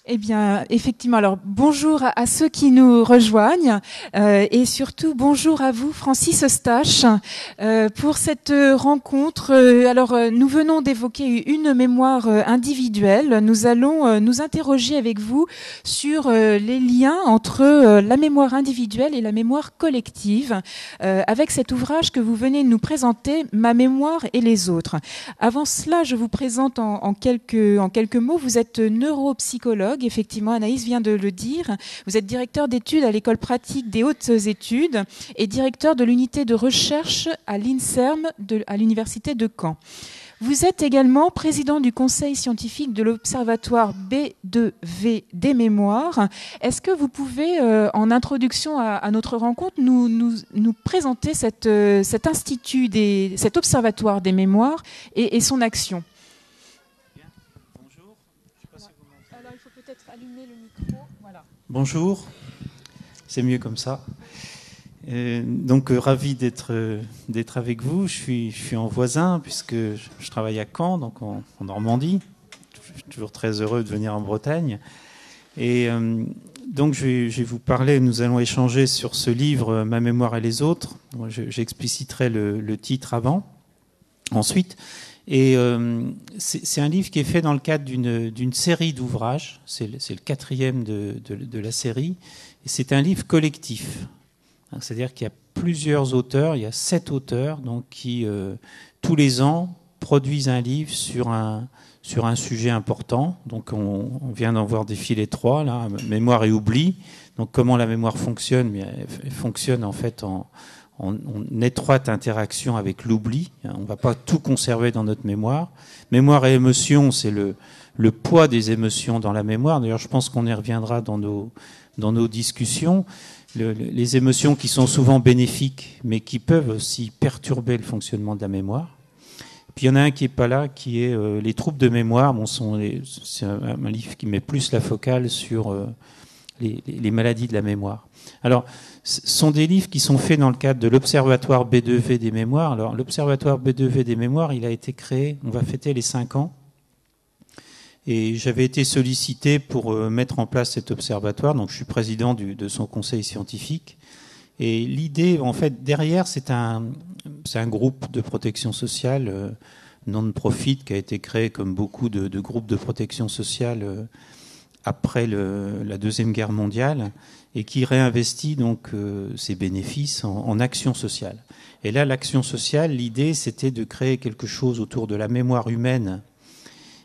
Eh bien, effectivement. Alors, bonjour à ceux qui nous rejoignent et surtout bonjour à vous, Francis Eustache, pour cette rencontre. Nous venons d'évoquer une mémoire individuelle. Nous allons nous interroger avec vous sur les liens entre la mémoire individuelle et la mémoire collective, avec cet ouvrage que vous venez de nous présenter, Ma mémoire et les autres. Avant cela, je vous présente en quelques mots. Vous êtes neuropsychologue. Effectivement, Anaïs vient de le dire. Vous êtes directeur d'études à l'école pratique des hautes études et directeur de l'unité de recherche à l'INSERM à l'université de Caen. Vous êtes également président du conseil scientifique de l'Observatoire B2V des mémoires. Est-ce que vous pouvez, en introduction à notre rencontre, nous présenter cet institut, cet observatoire des mémoires et son action ? Bonjour, c'est mieux comme ça. Ravi d'être avec vous. Je suis en voisin puisque je travaille à Caen, donc en Normandie. Je suis toujours très heureux de venir en Bretagne. Et donc je vais vous parler, nous allons échanger sur ce livre, Ma mémoire et les autres. J'expliciterai le titre ensuite. Et c'est un livre qui est fait dans le cadre d'une série d'ouvrages. C'est le 4e de la série. Et c'est un livre collectif. C'est-à-dire qu'il y a plusieurs auteurs. Il y a 7 auteurs qui, tous les ans, produisent un livre sur un sujet important. Donc on vient d'en voir défiler 3, là, mémoire et oubli. Donc comment la mémoire fonctionne ? Elle fonctionne en fait en étroite interaction avec l'oubli. On ne va pas tout conserver dans notre mémoire. Mémoire et émotion, c'est le poids des émotions dans la mémoire. D'ailleurs, je pense qu'on y reviendra dans nos discussions. Les émotions qui sont souvent bénéfiques, mais qui peuvent aussi perturber le fonctionnement de la mémoire. Puis il y en a un qui n'est pas là, qui est les troubles de mémoire. C'est un livre qui met plus la focale sur les maladies de la mémoire. Alors, ce sont des livres qui sont faits dans le cadre de l'Observatoire B2V des mémoires. Alors, l'Observatoire B2V des mémoires, il a été créé, on va fêter les 5 ans. Et j'avais été sollicité pour mettre en place cet observatoire. Donc, je suis président de son conseil scientifique. Et l'idée, en fait, derrière, c'est un groupe de protection sociale non-profit qui a été créé comme beaucoup de groupes de protection sociale après la Deuxième Guerre mondiale, et qui réinvestit donc ses bénéfices en action sociale. Et là, l'action sociale, l'idée, c'était de créer quelque chose autour de la mémoire humaine,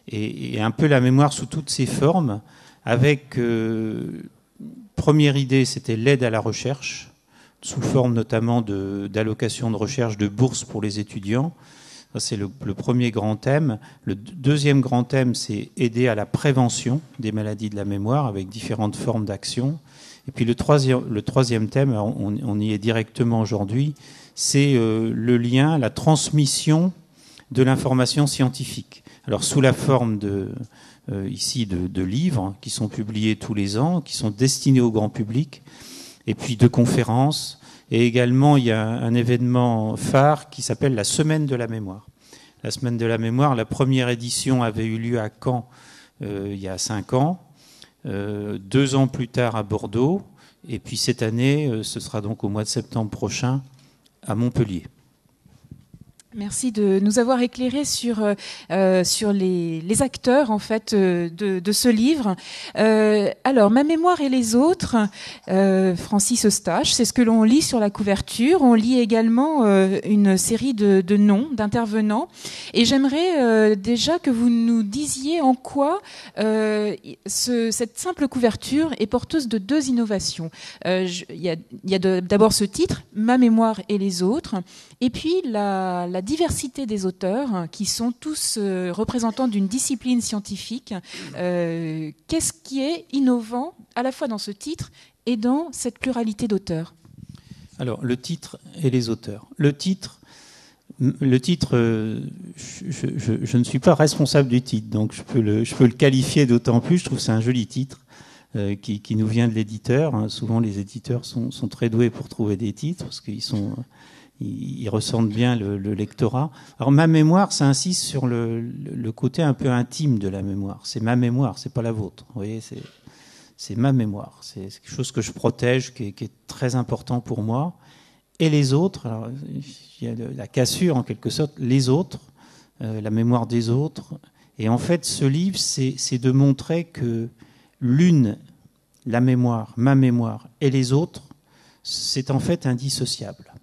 et un peu la mémoire sous toutes ses formes, avec, première idée, c'était l'aide à la recherche, sous forme notamment d'allocations de recherche, de bourses pour les étudiants. Ça, c'est le premier grand thème. Le deuxième grand thème, c'est aider à la prévention des maladies de la mémoire avec différentes formes d'action. Et puis le troisième thème, on y est directement aujourd'hui, c'est le lien, la transmission de l'information scientifique. Alors sous la forme ici de livres qui sont publiés tous les ans, qui sont destinés au grand public, et puis de conférences. Et également, il y a un événement phare qui s'appelle la Semaine de la mémoire. La Semaine de la mémoire, la première édition avait eu lieu à Caen il y a 5 ans, 2 ans plus tard à Bordeaux, et puis cette année, ce sera donc au mois de septembre prochain à Montpellier. Merci de nous avoir éclairé sur les acteurs en fait de ce livre. Alors, Ma mémoire et les autres, Francis Eustache, c'est ce que l'on lit sur la couverture. On lit également une série de noms d'intervenants. Et j'aimerais déjà que vous nous disiez en quoi cette simple couverture est porteuse de 2 innovations. Il y a d'abord ce titre, Ma mémoire et les autres, et puis la diversité des auteurs qui sont tous représentants d'une discipline scientifique. Qu'est-ce qui est innovant à la fois dans ce titre et dans cette pluralité d'auteurs ? Alors, le titre et les auteurs. Le titre, je ne suis pas responsable du titre, donc je peux le qualifier d'autant plus. Je trouve que c'est un joli titre qui nous vient de l'éditeur. Souvent, les éditeurs sont très doués pour trouver des titres parce qu'ils ils ressentent bien le lectorat. Alors ma mémoire, ça insiste sur le côté un peu intime de la mémoire. C'est ma mémoire, c'est pas la vôtre. Vous voyez, c'est ma mémoire. C'est quelque chose que je protège, qui est très important pour moi. Et les autres, alors, il y a la cassure en quelque sorte, les autres, la mémoire des autres. Et en fait, ce livre, c'est de montrer que la mémoire, ma mémoire et les autres, c'est en fait indissociable.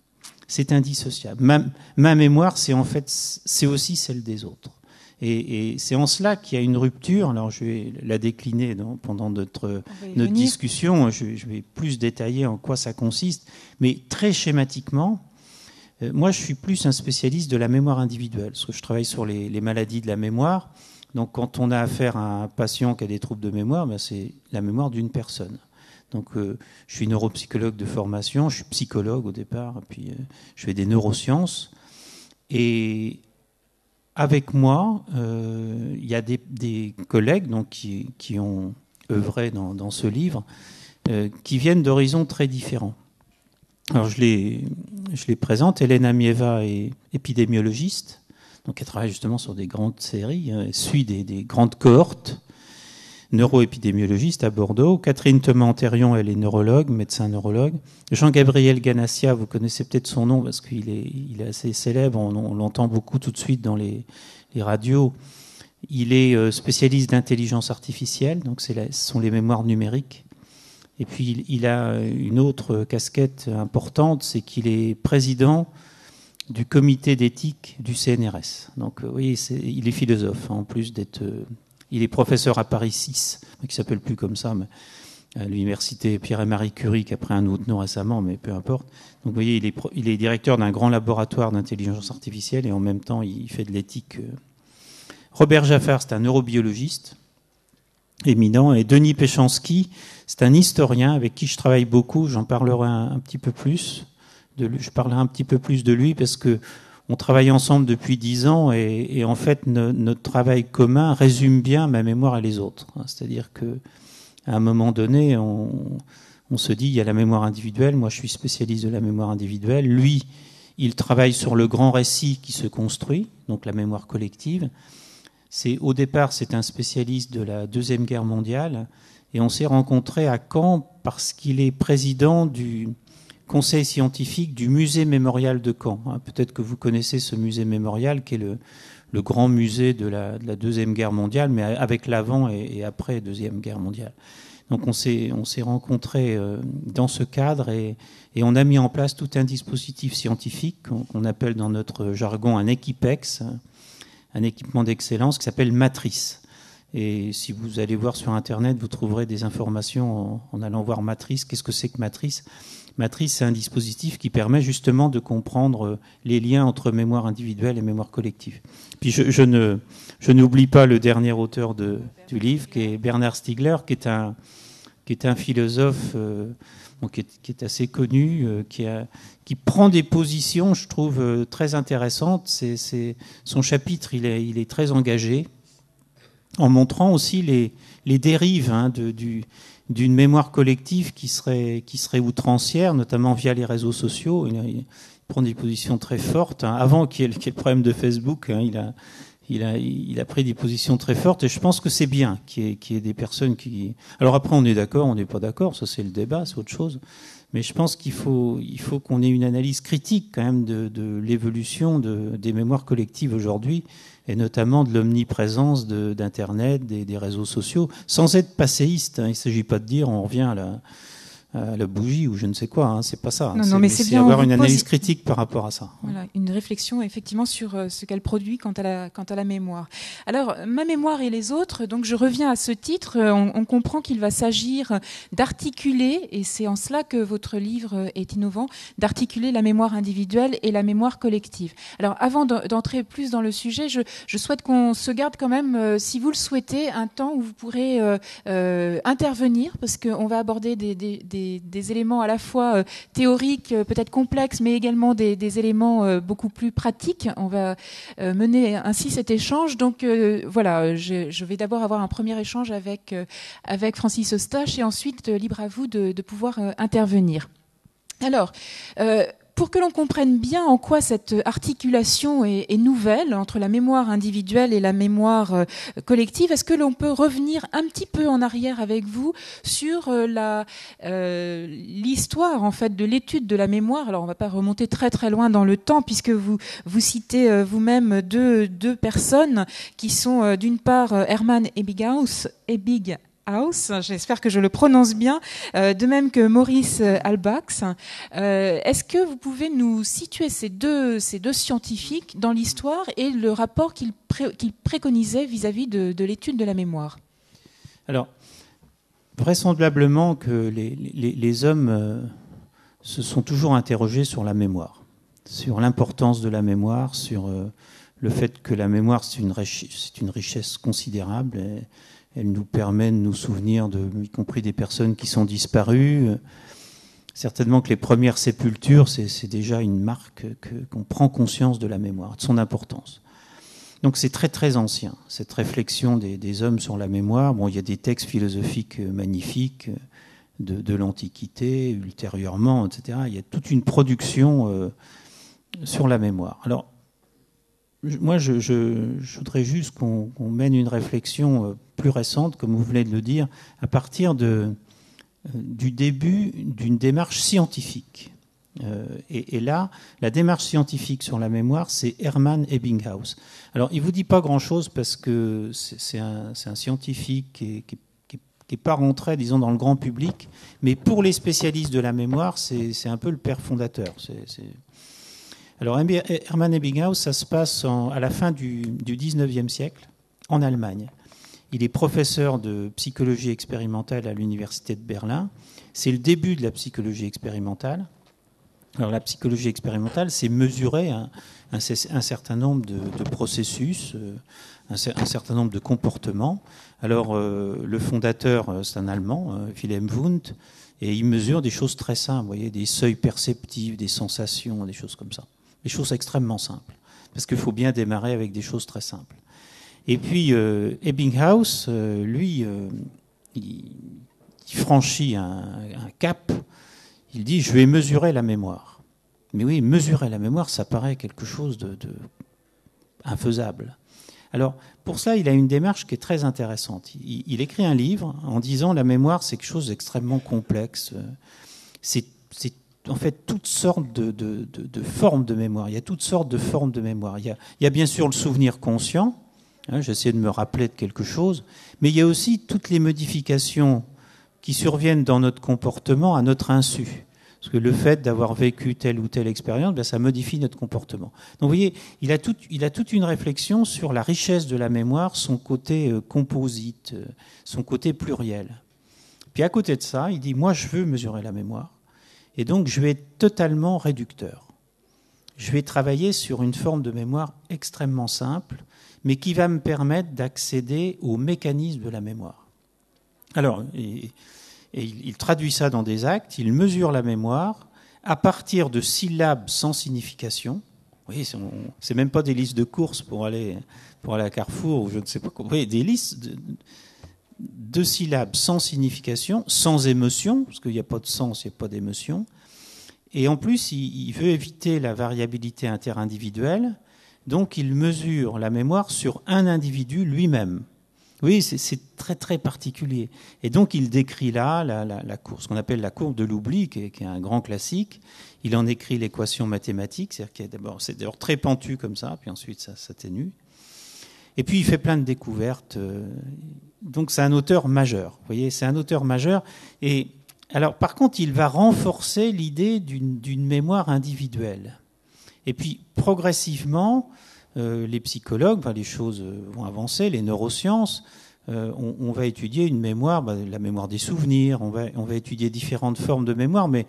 C'est indissociable. Ma mémoire, c'est aussi celle des autres. Et c'est en cela qu'il y a une rupture. Alors, je vais la décliner pendant notre discussion. Je vais plus détailler en quoi ça consiste. Mais très schématiquement, moi, je suis plus un spécialiste de la mémoire individuelle, parce que je travaille sur les maladies de la mémoire. Donc, quand on a affaire à un patient qui a des troubles de mémoire, c'est la mémoire d'une personne. Donc, je suis neuropsychologue de formation, je suis psychologue au départ, puis je fais des neurosciences. Et avec moi, il y a des collègues donc, qui ont œuvré dans ce livre, qui viennent d'horizons très différents. Alors, je les présente. Hélène Amieva est épidémiologiste, donc elle travaille justement sur des grandes séries, suit des grandes cohortes, neuroépidémiologiste à Bordeaux. Catherine Thomas-Antérion, elle est neurologue, médecin neurologue. Jean-Gabriel Ganassia, vous connaissez peut-être son nom parce qu'il est assez célèbre, on l'entend beaucoup tout de suite dans les radios. Il est spécialiste d'intelligence artificielle, donc ce sont les mémoires numériques. Et puis il a une autre casquette importante, c'est qu'il est président du comité d'éthique du CNRS. Donc oui, il est philosophe, en plus d'être... il est professeur à Paris 6, qui ne s'appelle plus comme ça, mais à l'université Pierre et Marie Curie, qui a pris un autre nom récemment, mais peu importe. Donc vous voyez, il est directeur d'un grand laboratoire d'intelligence artificielle et en même temps, il fait de l'éthique. Robert Jaffard, c'est un neurobiologiste éminent. Et Denis Péchanski, c'est un historien avec qui je travaille beaucoup. J'en parlerai un petit peu plus de lui. Je parlerai un petit peu plus de lui parce que on travaille ensemble depuis 10 ans et en fait, notre travail commun résume bien ma mémoire et les autres. C'est-à-dire qu'à un moment donné, on se dit, il y a la mémoire individuelle. Moi, je suis spécialiste de la mémoire individuelle. Lui, il travaille sur le grand récit qui se construit, donc la mémoire collective. Au départ, c'est un spécialiste de la Deuxième Guerre mondiale et on s'est rencontrés à Caen parce qu'il est président du conseil scientifique du musée mémorial de Caen. Peut-être que vous connaissez ce musée mémorial qui est le grand musée de la Deuxième Guerre mondiale, mais avec l'avant et après Deuxième Guerre mondiale. Donc on s'est rencontrés dans ce cadre et on a mis en place tout un dispositif scientifique qu'on appelle dans notre jargon un équipex, un équipement d'excellence qui s'appelle Matrice. Et si vous allez voir sur Internet, vous trouverez des informations en allant voir Matrice. Qu'est-ce que c'est que Matrice ? Matrice, c'est un dispositif qui permet justement de comprendre les liens entre mémoire individuelle et mémoire collective. Puis je n'oublie pas le dernier auteur du livre, qui est Bernard Stiegler, qui est un philosophe qui est assez connu, qui prend des positions, je trouve, très intéressantes. Son chapitre, il est très engagé, en montrant aussi les dérives d'une mémoire collective qui serait outrancière, notamment via les réseaux sociaux. Il prend des positions très fortes. Avant qu'il y ait le problème de Facebook, il a pris des positions très fortes. Et je pense que c'est bien qu'il y ait des personnes qui... Alors après, on est d'accord, on n'est pas d'accord. Ça, c'est le débat, c'est autre chose. Mais je pense qu'il faut qu'on ait une analyse critique quand même de l'évolution des mémoires collectives aujourd'hui, et notamment de l'omniprésence d'Internet, des réseaux sociaux, sans être passéiste. Il ne s'agit pas de dire on revient à la bougie ou je ne sais quoi, c'est pas ça. Non, mais c'est bien avoir une analyse critique par rapport à ça. Voilà, une réflexion effectivement sur ce qu'elle produit quant à la mémoire. Alors, ma mémoire et les autres, donc je reviens à ce titre, on comprend qu'il va s'agir d'articuler, et c'est en cela que votre livre est innovant, d'articuler la mémoire individuelle et la mémoire collective. Alors, avant d'entrer plus dans le sujet, je souhaite qu'on se garde quand même, si vous le souhaitez, un temps où vous pourrez intervenir, parce qu'on va aborder des éléments à la fois théoriques, peut-être complexes, mais également des éléments beaucoup plus pratiques. On va mener ainsi cet échange. Donc voilà, je vais d'abord avoir un premier échange avec Francis Eustache et ensuite libre à vous de pouvoir intervenir. Alors, pour que l'on comprenne bien en quoi cette articulation est nouvelle entre la mémoire individuelle et la mémoire collective, est-ce que l'on peut revenir un petit peu en arrière avec vous sur l'histoire en fait de l'étude de la mémoire? Alors on ne va pas remonter très très loin dans le temps, puisque vous citez vous-même deux personnes qui sont d'une part Hermann Ebbinghaus, j'espère que je le prononce bien, de même que Maurice Halbach. Est-ce que vous pouvez nous situer ces deux scientifiques dans l'histoire et le rapport qu'ils préconisaient vis-à-vis de l'étude de la mémoire? Alors, vraisemblablement que les hommes se sont toujours interrogés sur la mémoire, sur l'importance de la mémoire, sur le fait que la mémoire, c'est une richesse considérable. Elle nous permet de nous souvenir, y compris des personnes qui sont disparues. Certainement que les premières sépultures, c'est déjà une marque qu'on prend conscience de la mémoire, de son importance. Donc c'est très très ancien, cette réflexion des hommes sur la mémoire. Bon, il y a des textes philosophiques magnifiques de l'Antiquité, ultérieurement, etc. Il y a toute une production sur la mémoire. Alors, moi, je voudrais juste qu'on mène une réflexion plus récente, comme vous venez de le dire, à partir du début d'une démarche scientifique. Et là, la démarche scientifique sur la mémoire, c'est Hermann Ebbinghaus. Alors, il ne vous dit pas grand-chose parce que c'est un scientifique qui n'est pas rentré, disons, dans le grand public, mais pour les spécialistes de la mémoire, c'est un peu le père fondateur. Alors, Hermann Ebbinghaus, ça se passe à la fin du 19e siècle, en Allemagne. Il est professeur de psychologie expérimentale à l'université de Berlin. C'est le début de la psychologie expérimentale. Alors, la psychologie expérimentale, c'est mesurer un certain nombre de processus, un certain nombre de comportements. Alors, le fondateur, c'est un Allemand, Wilhelm Wundt, et il mesure des choses très simples, vous voyez, des seuils perceptifs, des sensations, des choses comme ça. Des choses extrêmement simples, parce qu'il faut bien démarrer avec des choses très simples. Et puis Ebbinghaus, lui, il franchit un cap. Il dit, je vais mesurer la mémoire. Mais oui, mesurer la mémoire, ça paraît quelque chose de infaisable. Alors, pour ça, il a une démarche qui est très intéressante. Il écrit un livre en disant, la mémoire, c'est quelque chose d'extrêmement complexe. C'est en fait toutes sortes de formes de mémoire. Il y a toutes sortes de formes de mémoire. Il y a bien sûr le souvenir conscient. J'essaie de me rappeler de quelque chose. Mais il y a aussi toutes les modifications qui surviennent dans notre comportement à notre insu. Parce que le fait d'avoir vécu telle ou telle expérience, ben, ça modifie notre comportement. Donc vous voyez, il a toute une réflexion sur la richesse de la mémoire, son côté composite, son côté pluriel. Puis à côté de ça, il dit, moi je veux mesurer la mémoire. Et donc, je vais être totalement réducteur. Je vais travailler sur une forme de mémoire extrêmement simple, mais qui va me permettre d'accéder au mécanisme de la mémoire. Alors, il traduit ça dans des actes, il mesure la mémoire à partir de syllabes sans signification. Vous voyez, c'est même pas des listes de courses pour aller à Carrefour, ou je ne sais pas quoi. Vous voyez, des listes de syllabes sans signification, sans émotion, parce qu'il n'y a pas de sens, il n'y a pas d'émotion. Et en plus, il veut éviter la variabilité interindividuelle, donc il mesure la mémoire sur un individu lui-même. Oui, c'est très très particulier. Et donc il décrit là la courbe, ce qu'on appelle la courbe de l'oubli, qui est un grand classique. Il en écrit l'équation mathématique, c'est-à-dire c'est d'abord très pentu comme ça, puis ensuite ça s'atténue. Et puis il fait plein de découvertes. Donc c'est un auteur majeur. Vous voyez, c'est un auteur majeur. Et alors, par contre, il va renforcer l'idée d'une mémoire individuelle. Et puis, progressivement, les psychologues, les choses vont avancer, les neurosciences, on va étudier une mémoire, la mémoire des souvenirs, on va étudier différentes formes de mémoire, mais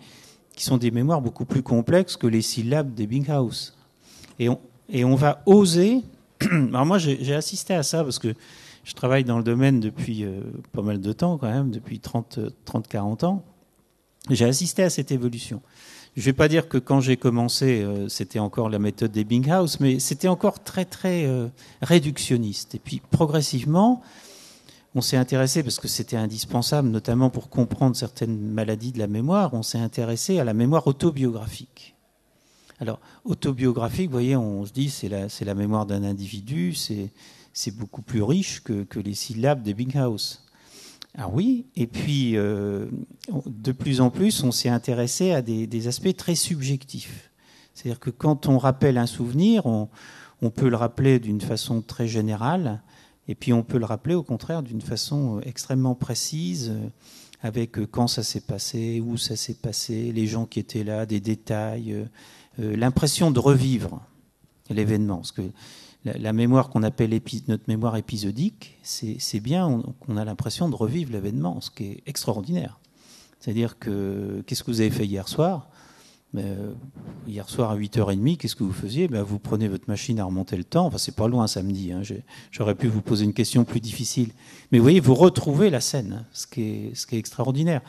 qui sont des mémoires beaucoup plus complexes que les syllabes d'Ebbinghaus. Et on va oser... Alors moi, j'ai assisté à ça parce que je travaille dans le domaine depuis pas mal de temps quand même, depuis 30-40 ans. J'ai assisté à cette évolution. Je ne vais pas dire que quand j'ai commencé, c'était encore la méthode d'Ebbinghaus, mais c'était encore très, très réductionniste. Et puis, progressivement, on s'est intéressé, parce que c'était indispensable, notamment pour comprendre certaines maladies de la mémoire, on s'est intéressé à la mémoire autobiographique. Alors, autobiographique, vous voyez, on se dit c'est la mémoire d'un individu, c'est beaucoup plus riche que les syllabes d'Ebbinghaus. Alors oui, et puis de plus en plus, on s'est intéressé à des aspects très subjectifs. C'est-à-dire que quand on rappelle un souvenir, on peut le rappeler d'une façon très générale, et puis on peut le rappeler au contraire d'une façon extrêmement précise, avec quand ça s'est passé, où ça s'est passé, les gens qui étaient là, des détails, l'impression de revivre l'événement. Parce que la mémoire qu'on appelle notre mémoire épisodique, c'est bien qu'on a l'impression de revivre l'événement, ce qui est extraordinaire. C'est-à-dire que, qu'est-ce que vous avez fait hier soir ? Hier soir à 8h30, qu'est-ce que vous faisiez ? Vous prenez votre machine à remonter le temps. Enfin, c'est pas loin samedi. Hein. J'aurais pu vous poser une question plus difficile. Mais vous voyez, vous retrouvez la scène, ce qui est extraordinaire.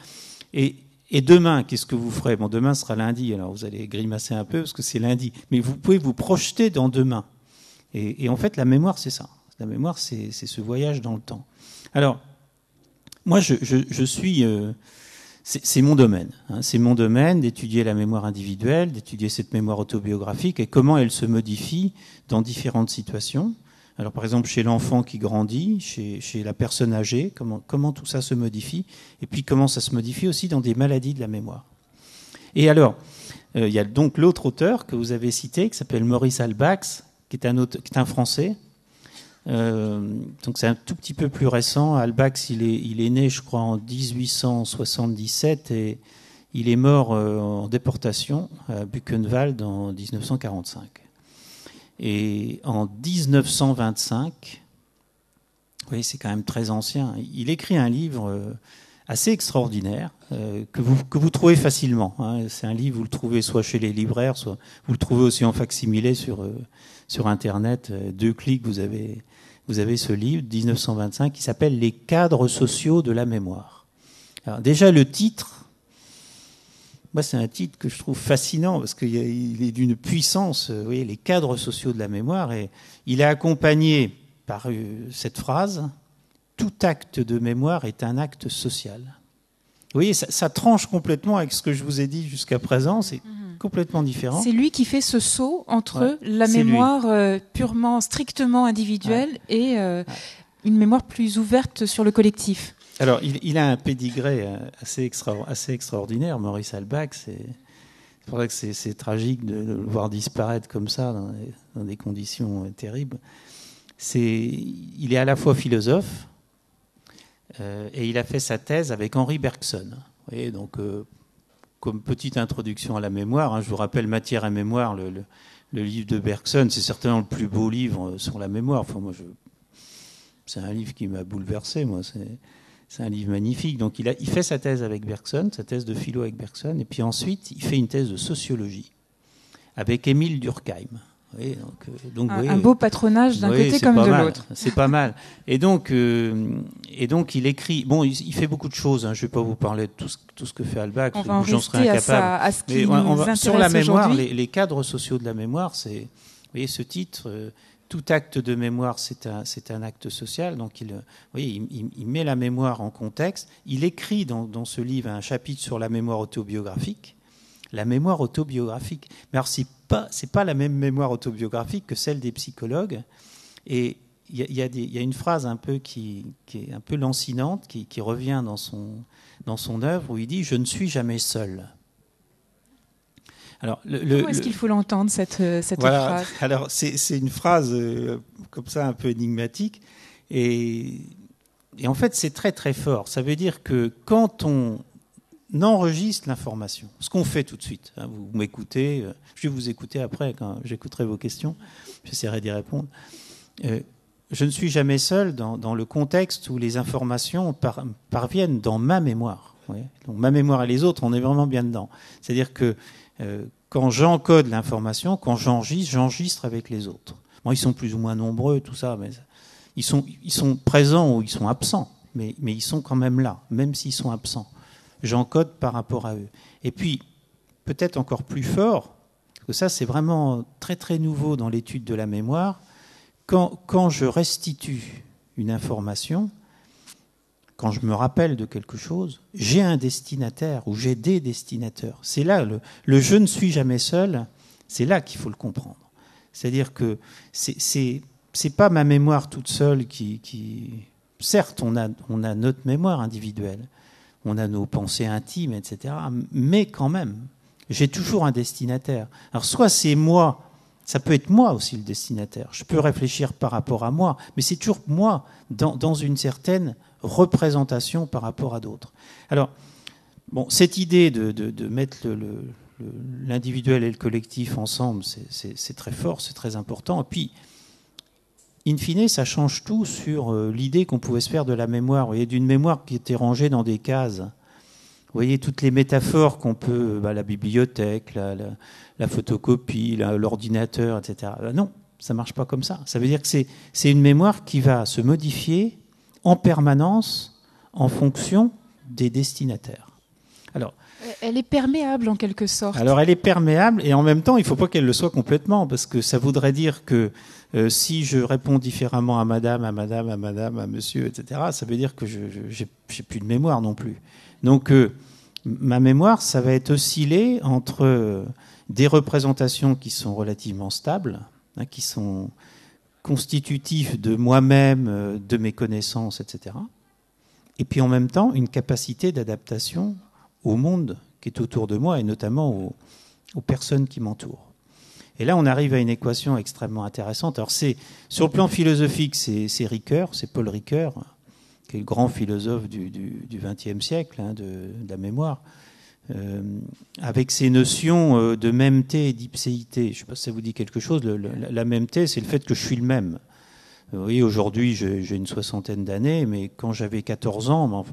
Et demain, qu'est-ce que vous ferez ? Bon, demain sera lundi, alors vous allez grimacer un peu parce que c'est lundi. Mais vous pouvez vous projeter dans demain. Et en fait, la mémoire, c'est ça. La mémoire, c'est ce voyage dans le temps. Alors, moi, je suis... c'est mon domaine. Hein. C'est mon domaine d'étudier la mémoire individuelle, d'étudier cette mémoire autobiographique et comment elle se modifie dans différentes situations. Alors, par exemple, chez l'enfant qui grandit, chez la personne âgée, comment tout ça se modifie, et puis comment ça se modifie aussi dans des maladies de la mémoire. Et alors, il y a donc l'autre auteur que vous avez cité, qui s'appelle Maurice Halbach, qui est un Français. Donc c'est un tout petit peu plus récent. Halbach, il est né, je crois, en 1877 et il est mort en déportation à Buchenwald en 1945. Et en 1925, vous voyez, c'est quand même très ancien, il écrit un livre assez extraordinaire que vous trouvez facilement. Hein. C'est un livre, vous le trouvez soit chez les libraires, soit vous le trouvez aussi en fac-similé sur Internet. 2 clics, vous avez ce livre, 1925, qui s'appelle « Les cadres sociaux de la mémoire ». Alors déjà, le titre, moi, c'est un titre que je trouve fascinant parce qu'il est d'une puissance, vous voyez, les cadres sociaux de la mémoire, et il est accompagné par cette phrase « Tout acte de mémoire est un acte social ». Vous voyez, ça tranche complètement avec ce que je vous ai dit jusqu'à présent, c'est complètement différent. C'est lui qui fait ce saut entre la mémoire purement, strictement individuelle et une mémoire plus ouverte sur le collectif. Alors, il a un pédigré assez extraordinaire, Maurice Halbach. C'est pour ça que c'est tragique de le voir disparaître comme ça, dans des conditions terribles. Il est à la fois philosophe, et il a fait sa thèse avec Henri Bergson. Vous voyez, donc, comme petite introduction à la mémoire, hein, je vous rappelle Matière et mémoire, le livre de Bergson, c'est certainement le plus beau livre sur la mémoire. Enfin, moi, c'est un livre qui m'a bouleversé, moi. C'est un livre magnifique. Donc, il fait sa thèse avec Bergson, sa thèse de philo avec Bergson, et puis ensuite, il fait une thèse de sociologie avec Émile Durkheim. Oui, donc, un beau patronage d'un côté comme de l'autre. C'est pas mal. Et donc il écrit. Bon, il fait beaucoup de choses. Hein. Je ne vais pas vous parler de tout ce que fait Halbach. On va en rester à ce qui nous intéresse sur la mémoire, aujourd'hui. les cadres sociaux de la mémoire, c'est, vous voyez, ce titre. Tout acte de mémoire, c'est un acte social. Donc, il met la mémoire en contexte. Il écrit dans ce livre un chapitre sur la mémoire autobiographique. La mémoire autobiographique. Mais alors, c'est pas la même mémoire autobiographique que celle des psychologues. Et il y a une phrase un peu qui est un peu lancinante, qui revient dans son œuvre, où il dit « Je ne suis jamais seul ». Alors, comment est-ce qu'il faut l'entendre, cette voilà. phrase ? Alors, c'est une phrase comme ça, un peu énigmatique. Et en fait, c'est très, très fort. Ça veut dire que quand on enregistre l'information, ce qu'on fait tout de suite, hein, vous m'écoutez, je vais vous écouter après, quand j'écouterai vos questions, j'essaierai d'y répondre. Je ne suis jamais seul dans le contexte où les informations parviennent dans ma mémoire. Ouais. Donc, ma mémoire et les autres, on est vraiment bien dedans. C'est-à-dire que quand j'encode l'information, quand j'enregistre avec les autres. Bon, ils sont plus ou moins nombreux, tout ça, mais ils sont présents ou ils sont absents, mais ils sont quand même là, même s'ils sont absents. J'encode par rapport à eux. Et puis, peut-être encore plus fort, parce que ça, c'est vraiment très, très nouveau dans l'étude de la mémoire, quand je restitue une information, quand je me rappelle de quelque chose, j'ai un destinataire ou j'ai des destinataires. C'est là, le « je ne suis jamais seul », C'est là qu'il faut le comprendre. C'est-à-dire que c'est pas ma mémoire toute seule qui... Certes, on a notre mémoire individuelle, on a nos pensées intimes, etc. Mais quand même, j'ai toujours un destinataire. Alors soit c'est moi, ça peut être moi aussi le destinataire. Je peux réfléchir par rapport à moi, mais c'est toujours moi dans une certaine représentation par rapport à d'autres. Alors, bon, cette idée de mettre l'individuel et le collectif ensemble, c'est très fort, c'est très important. Et puis, in fine, ça change tout sur l'idée qu'on pouvait se faire de la mémoire. Vous voyez, d'une mémoire qui était rangée dans des cases. Vous voyez, toutes les métaphores qu'on peut, la bibliothèque, la photocopie, l'ordinateur, etc. Non, ça ne marche pas comme ça. Ça veut dire que c'est une mémoire qui va se modifier en permanence en fonction des destinataires. Alors, elle est perméable en quelque sorte. Alors elle est perméable et en même temps, il ne faut pas qu'elle le soit complètement parce que ça voudrait dire que si je réponds différemment à madame, à monsieur, etc., ça veut dire que je n'ai plus de mémoire non plus. Donc ma mémoire, ça va être oscillé entre des représentations qui sont relativement stables, qui sont constitutifs de moi-même, de mes connaissances, etc. Et puis en même temps, une capacité d'adaptation au monde qui est autour de moi et notamment aux personnes qui m'entourent. Et là, on arrive à une équation extrêmement intéressante. Alors, sur le plan philosophique, c'est Ricoeur, c'est Paul Ricoeur, qui est le grand philosophe du XXe siècle, de la mémoire, avec ces notions de mêmeté et d'ipséité. Je ne sais pas si ça vous dit quelque chose. La mêmeté, c'est le fait que je suis le même. Vous voyez, aujourd'hui, j'ai une soixantaine d'années, mais quand j'avais 14 ans,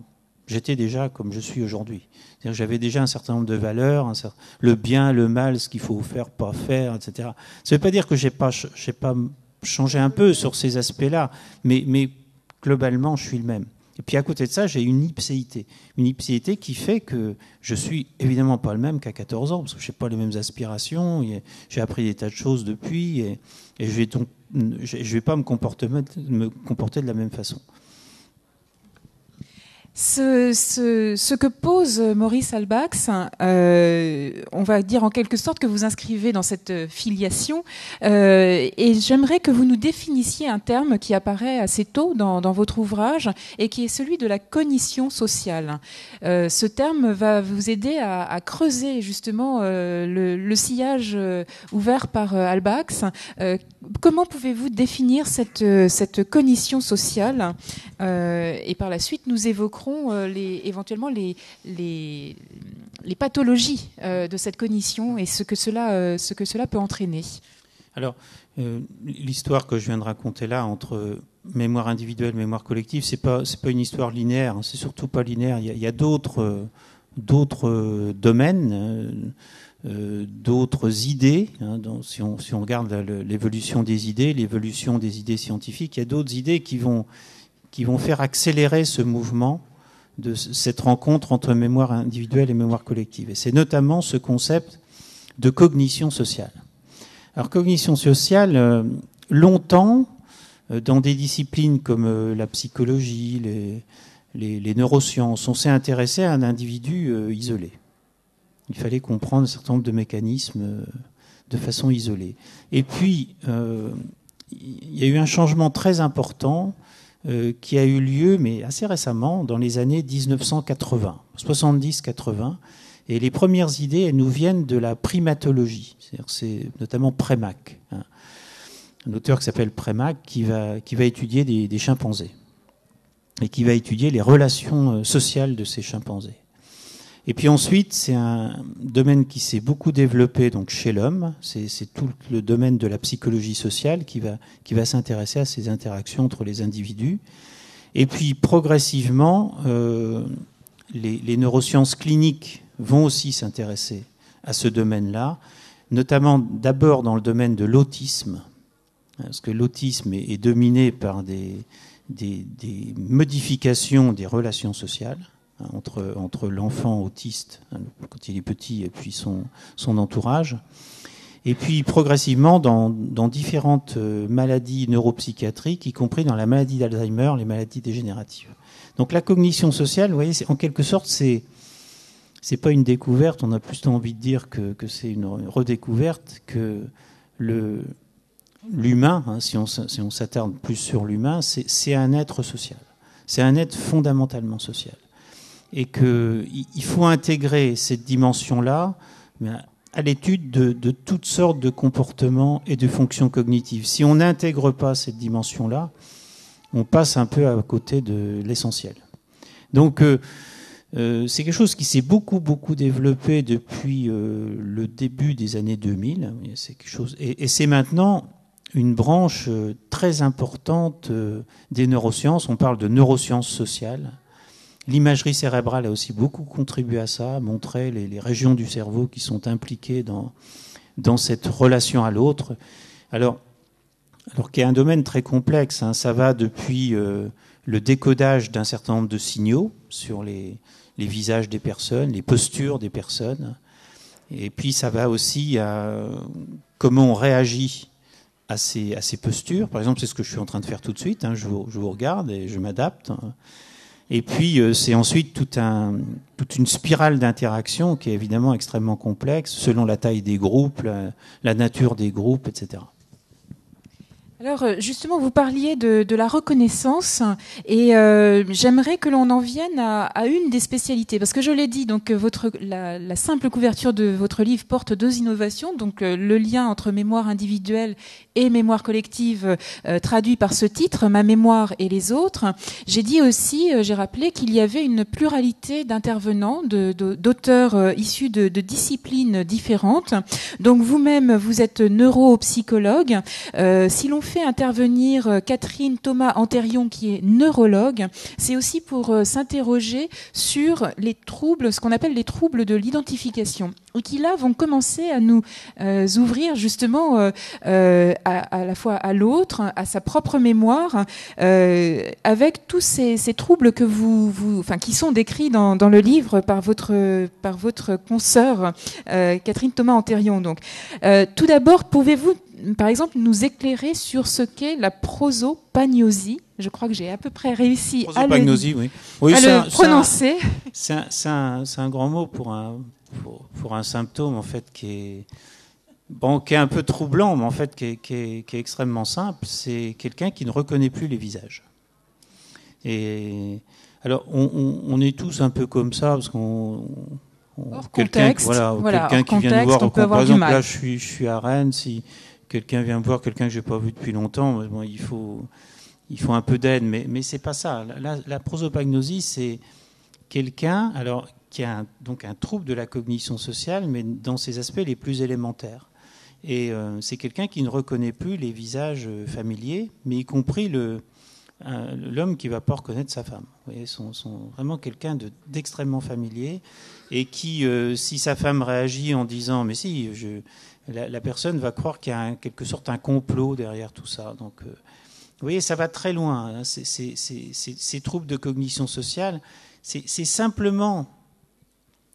j'étais déjà comme je suis aujourd'hui. C'est-à-dire que j'avais déjà un certain nombre de valeurs, le bien, le mal, ce qu'il faut faire, pas faire, etc. Ça ne veut pas dire que j'ai pas changé un peu sur ces aspects-là, mais globalement, je suis le même. Et puis à côté de ça, j'ai une ipséité qui fait que je suis évidemment pas le même qu'à 14 ans, parce que je n'ai pas les mêmes aspirations, j'ai appris des tas de choses depuis, et je vais pas me comporter de la même façon. Ce que pose Maurice Halbach, on va dire en quelque sorte que vous inscrivez dans cette filiation, et j'aimerais que vous nous définissiez un terme qui apparaît assez tôt dans votre ouvrage et qui est celui de la cognition sociale. Ce terme va vous aider à creuser justement le sillage ouvert par Halbach. Comment pouvez-vous définir cette cognition sociale, et par la suite nous évoquerons éventuellement les pathologies de cette cognition et ce que cela peut entraîner. Alors, l'histoire que je viens de raconter là entre mémoire individuelle, mémoire collective, c'est pas une histoire linéaire. C'est surtout pas linéaire. Il y a d'autres domaines, d'autres idées. Si on regarde l'évolution des idées scientifiques, il y a d'autres idées qui vont faire accélérer ce mouvement de cette rencontre entre mémoire individuelle et mémoire collective. Et c'est notamment ce concept de cognition sociale. Alors, cognition sociale, longtemps, dans des disciplines comme la psychologie, les neurosciences, on s'est intéressé à un individu isolé. Il fallait comprendre un certain nombre de mécanismes de façon isolée. Et puis, il y a eu un changement très important qui a eu lieu, mais assez récemment, dans les années 1980, 70-80. Et les premières idées, elles nous viennent de la primatologie. C'est notamment Premack, un auteur qui s'appelle Premack, qui va étudier des chimpanzés et qui va étudier les relations sociales de ces chimpanzés. Et puis ensuite, c'est un domaine qui s'est beaucoup développé donc chez l'homme. C'est tout le domaine de la psychologie sociale qui va s'intéresser à ces interactions entre les individus. Et puis progressivement, les neurosciences cliniques vont aussi s'intéresser à ce domaine-là, notamment d'abord dans le domaine de l'autisme, parce que l'autisme est dominé par des modifications des relations sociales entre l'enfant autiste, quand il est petit, et puis son entourage. Et puis progressivement dans différentes maladies neuropsychiatriques, y compris dans la maladie d'Alzheimer, les maladies dégénératives. Donc la cognition sociale, vous voyez, en quelque sorte, c'est c'est pas une découverte, on a plutôt envie de dire que c'est une redécouverte, que l'humain, hein, si on s'attarde plus sur l'humain, c'est un être social. C'est un être fondamentalement social. Et qu'il faut intégrer cette dimension-là à l'étude de toutes sortes de comportements et de fonctions cognitives. Si on n'intègre pas cette dimension-là, on passe un peu à côté de l'essentiel. Donc, c'est quelque chose qui s'est beaucoup développé depuis le début des années 2000. C'est quelque chose, et c'est maintenant une branche très importante des neurosciences. On parle de neurosciences sociales. L'imagerie cérébrale a aussi beaucoup contribué à ça, à montrer les régions du cerveau qui sont impliquées dans cette relation à l'autre. Alors qu'il y a un domaine très complexe, hein, ça va depuis le décodage d'un certain nombre de signaux sur les visages des personnes, les postures des personnes, et puis ça va aussi à comment on réagit à ces postures. Par exemple, c'est ce que je suis en train de faire tout de suite, hein, je vous regarde et je m'adapte. Et puis, c'est ensuite toute une spirale d'interaction qui est évidemment extrêmement complexe, selon la taille des groupes, la nature des groupes, etc. Alors justement, vous parliez de la reconnaissance et j'aimerais que l'on en vienne à une des spécialités, parce que je l'ai dit, donc la simple couverture de votre livre porte deux innovations, donc le lien entre mémoire individuelle et mémoire collective traduit par ce titre, Ma mémoire et les autres. J'ai dit aussi, j'ai rappelé qu'il y avait une pluralité d'intervenants, d'auteurs issus de disciplines différentes. Donc vous-même, vous êtes neuropsychologue. Si l'on fait intervenir Catherine Thomas-Antérion, qui est neurologue, c'est aussi pour s'interroger sur les troubles, ce qu'on appelle les troubles de l'identification, et qui là vont commencer à nous ouvrir justement à la fois à l'autre, à sa propre mémoire, avec tous ces troubles que qui sont décrits dans le livre par votre consoeur Catherine Thomas-Antérion. Donc, tout d'abord, pouvez-vous par exemple, nous éclairer sur ce qu'est la prosopagnosie? Je crois que j'ai à peu près réussi à le prononcer. C'est un grand mot pour un symptôme en fait qui est un peu troublant, mais en fait qui est extrêmement simple. C'est quelqu'un qui ne reconnaît plus les visages. Et alors, on est tous un peu comme ça parce qu'on hors contexte, quelqu'un qui vient nous voir. Par exemple, là, je suis à Rennes. Si quelqu'un vient me voir, quelqu'un que j'ai pas vu depuis longtemps, bon, il faut un peu d'aide, mais c'est pas ça. La prosopagnosie, c'est quelqu'un qui a donc un trouble de la cognition sociale, mais dans ses aspects les plus élémentaires. Et c'est quelqu'un qui ne reconnaît plus les visages familiers, mais y compris l'homme qui ne va pas reconnaître sa femme. Vous voyez, sont vraiment quelqu'un d'extrêmement familier, et qui, si sa femme réagit en disant « mais si, la personne va croire qu'il y a en quelque sorte un complot derrière tout ça. » Donc, vous voyez, ça va très loin. Hein. Ces troubles de cognition sociale, c'est simplement...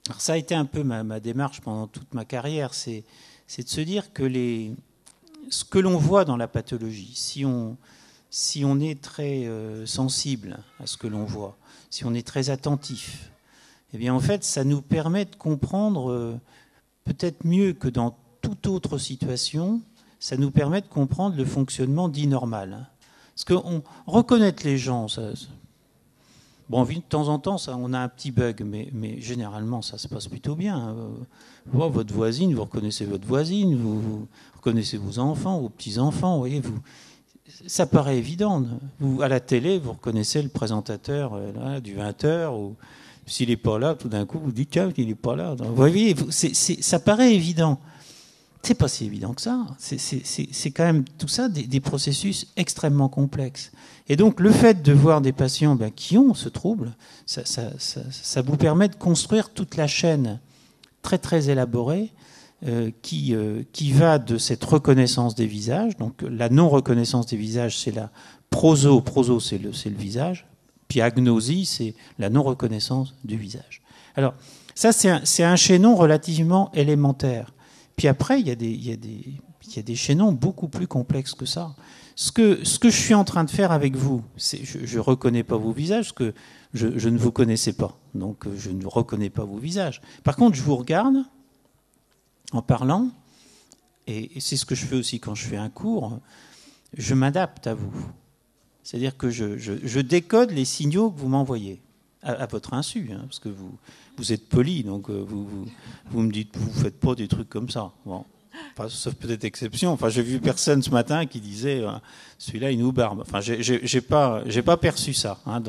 Alors ça a été un peu ma démarche pendant toute ma carrière, c'est de se dire que ce que l'on voit dans la pathologie, si on est très sensible à ce que l'on voit, si on est très attentif, eh bien en fait, ça nous permet de comprendre peut-être mieux que dans toute autre situation, ça nous permet de comprendre le fonctionnement dit normal. Parce que reconnaître les gens, bon, de temps en temps, on a un petit bug, mais généralement, ça se passe plutôt bien. Votre voisine, vous reconnaissez votre voisine, vous reconnaissez vos enfants, vos petits-enfants, voyez, ça paraît évident. À la télé, vous reconnaissez le présentateur du 20h, ou s'il n'est pas là, tout d'un coup, vous dites, tiens, il n'est pas là. Vous voyez, ça paraît évident. C'est pas si évident que ça. C'est quand même tout ça des processus extrêmement complexes. Et donc le fait de voir des patients qui ont ce trouble, ça vous permet de construire toute la chaîne très très élaborée qui va de cette reconnaissance des visages. Donc la non-reconnaissance des visages, c'est la proso c'est le visage. Puis agnosie, c'est la non-reconnaissance du visage. Alors ça, c'est un chaînon relativement élémentaire. Puis après, il y a des chaînons beaucoup plus complexes que ça. Ce que je suis en train de faire avec vous, je ne reconnais pas vos visages, parce que je ne vous connaissais pas, donc je ne reconnais pas vos visages. Par contre, je vous regarde en parlant, et c'est ce que je fais aussi quand je fais un cours, je m'adapte à vous. C'est-à-dire que je décode les signaux que vous m'envoyez, à votre insu, hein, parce que vous êtes poli, donc vous me dites, vous ne faites pas des trucs comme ça. Bon. Enfin, sauf peut-être exception. Enfin, j'ai vu personne ce matin qui disait celui-là il nous barbe. Enfin, j'ai pas perçu ça hein,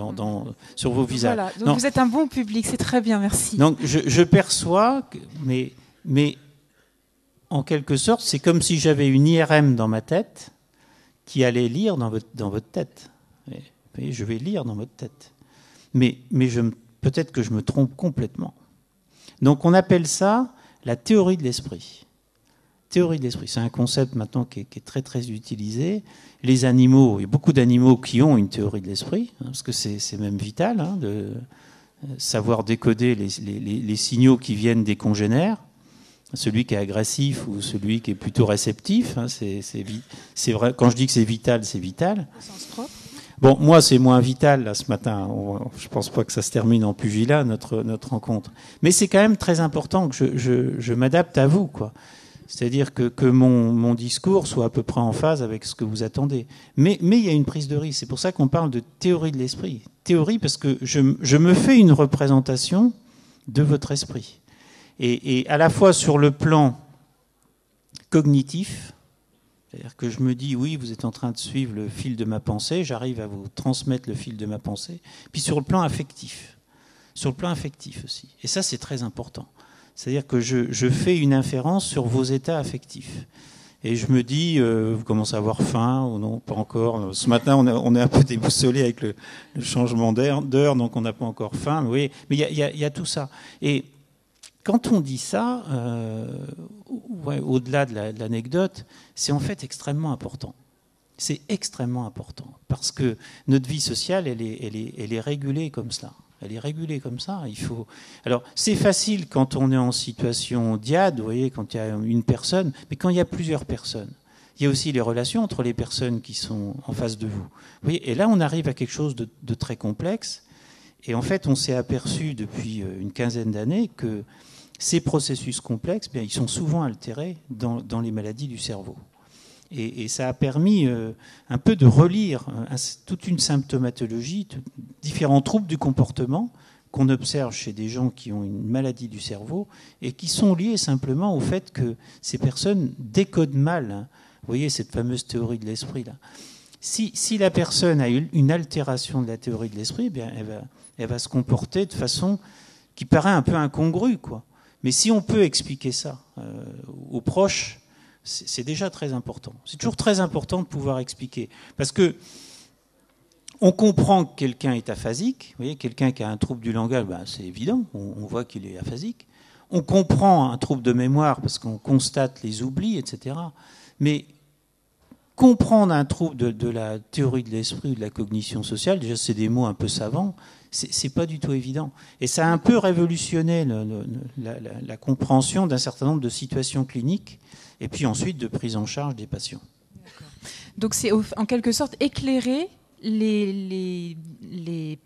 sur vos visages. Voilà. Donc vous êtes un bon public, c'est très bien, merci. Donc je perçois, mais en quelque sorte, c'est comme si j'avais une IRM dans ma tête qui allait lire dans votre tête. Vous voyez, je vais lire dans votre tête. Mais peut-être que je me trompe complètement. Donc on appelle ça la théorie de l'esprit. Théorie de l'esprit, c'est un concept maintenant qui est très très utilisé. Les animaux, il y a beaucoup d'animaux qui ont une théorie de l'esprit, hein, parce que c'est même vital hein, de savoir décoder les signaux qui viennent des congénères. Celui qui est agressif ou celui qui est plutôt réceptif, hein, c'est vrai. Quand je dis que c'est vital, c'est vital. Au sens propre. Bon, moi c'est moins vital là ce matin. Je pense pas que ça se termine en pugilat notre rencontre, mais c'est quand même très important que je m'adapte à vous, quoi. C'est-à-dire que mon discours soit à peu près en phase avec ce que vous attendez. Mais il y a une prise de risque. C'est pour ça qu'on parle de théorie de l'esprit. Théorie parce que je me fais une représentation de votre esprit. Et à la fois sur le plan cognitif, c'est-à-dire que je me dis, oui, vous êtes en train de suivre le fil de ma pensée, j'arrive à vous transmettre le fil de ma pensée. Puis sur le plan affectif. Sur le plan affectif aussi. Et ça, c'est très important. C'est-à-dire que je fais une inférence sur vos états affectifs. Et je me dis, vous commencez à avoir faim ou non, pas encore. Ce matin, on est un peu déboussolé avec le changement d'heure, donc on n'a pas encore faim. Mais il y a tout ça. Et quand on dit ça, au-delà de l'anecdote, c'est en fait extrêmement important. C'est extrêmement important. Parce que notre vie sociale, elle est régulée comme cela. Elle est régulée comme ça. Alors, c'est facile quand on est en situation diade, vous voyez, quand il y a une personne, mais quand il y a plusieurs personnes, il y a aussi les relations entre les personnes qui sont en face de vous. Vous voyez, et là, on arrive à quelque chose de très complexe. Et en fait, on s'est aperçu depuis une quinzaine d'années que ces processus complexes, bien, ils sont souvent altérés dans les maladies du cerveau. Et ça a permis un peu de relire toute une symptomatologie, différents troubles du comportement qu'on observe chez des gens qui ont une maladie du cerveau et qui sont liés simplement au fait que ces personnes décodent mal. Hein. Vous voyez cette fameuse théorie de l'esprit là. Si la personne a une altération de la théorie de l'esprit, bien, elle va se comporter de façon qui paraît un peu incongrue, quoi. Mais si on peut expliquer ça aux proches, c'est déjà très important. C'est toujours très important de pouvoir expliquer. Parce que on comprend que quelqu'un est aphasique. Vous voyez, quelqu'un qui a un trouble du langage, ben, c'est évident, on voit qu'il est aphasique. On comprend un trouble de mémoire parce qu'on constate les oublis, etc. Mais comprendre un trouble de la théorie de l'esprit ou de la cognition sociale, déjà c'est des mots un peu savants, c'est pas du tout évident. Et ça a un peu révolutionné la compréhension d'un certain nombre de situations cliniques et puis ensuite de prise en charge des patients. D'accord. Donc c'est en quelque sorte éclairer les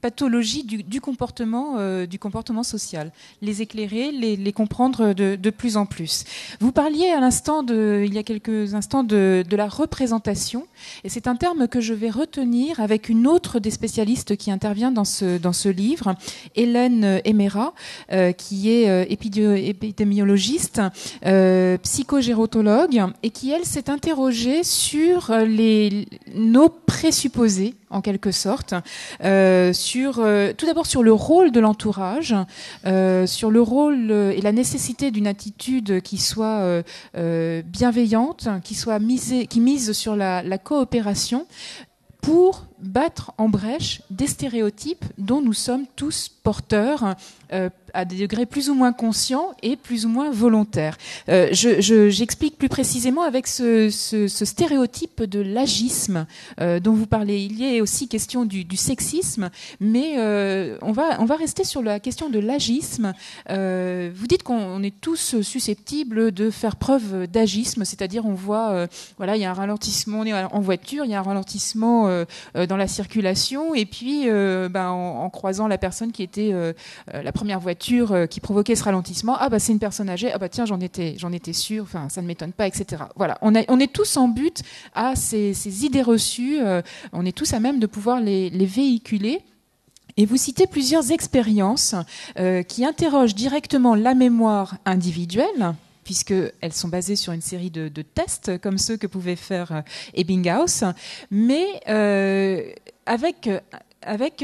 pathologies du comportement social, les éclairer, les comprendre de plus en plus. Vous parliez à l'instant il y a quelques instants de la représentation, et c'est un terme que je vais retenir avec une autre des spécialistes qui intervient dans ce livre, Hélène Emera, qui est épidémiologiste, psychogérotologue, et qui elle s'est interrogée sur nos présupposés en quelque sorte, tout d'abord sur le rôle de l'entourage, sur le rôle et la nécessité d'une attitude qui soit bienveillante, qui mise sur la coopération pour battre en brèche des stéréotypes dont nous sommes tous porteurs à des degrés plus ou moins conscients et plus ou moins volontaires. J'explique plus précisément avec ce stéréotype de l'agisme dont vous parlez. Il y a aussi question du sexisme, mais on va rester sur la question de l'agisme. Vous dites qu'on est tous susceptibles de faire preuve d'agisme, c'est-à-dire on voit, il y a un ralentissement, on est en voiture, il y a un ralentissement dans la circulation, et puis en croisant la personne qui était la première voiture qui provoquait ce ralentissement, c'est une personne âgée, tiens, j'en étais sûre, enfin ça ne m'étonne pas, etc. Voilà, on est tous en but à ces idées reçues, on est tous à même de pouvoir les véhiculer. Et vous citez plusieurs expériences qui interrogent directement la mémoire individuelle, puisqu'elles sont basées sur une série de tests, comme ceux que pouvait faire Ebbinghaus, mais avec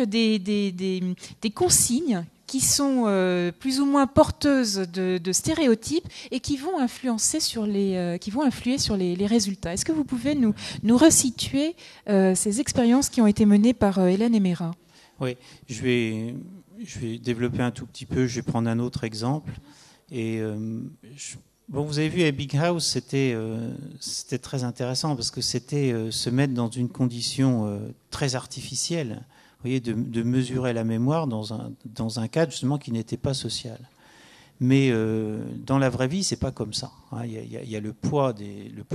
des consignes qui sont plus ou moins porteuses de stéréotypes et qui vont influer sur les résultats. Est-ce que vous pouvez nous resituer ces expériences qui ont été menées par Hélène Emera ? Oui, je vais développer un tout petit peu. Je vais prendre un autre exemple. Et vous avez vu Ebbinghaus, c'était très intéressant parce que c'était se mettre dans une condition très artificielle. Vous voyez, de mesurer la mémoire dans un cadre justement qui n'était pas social. Mais dans la vraie vie, c'est pas comme ça. Il y a le poids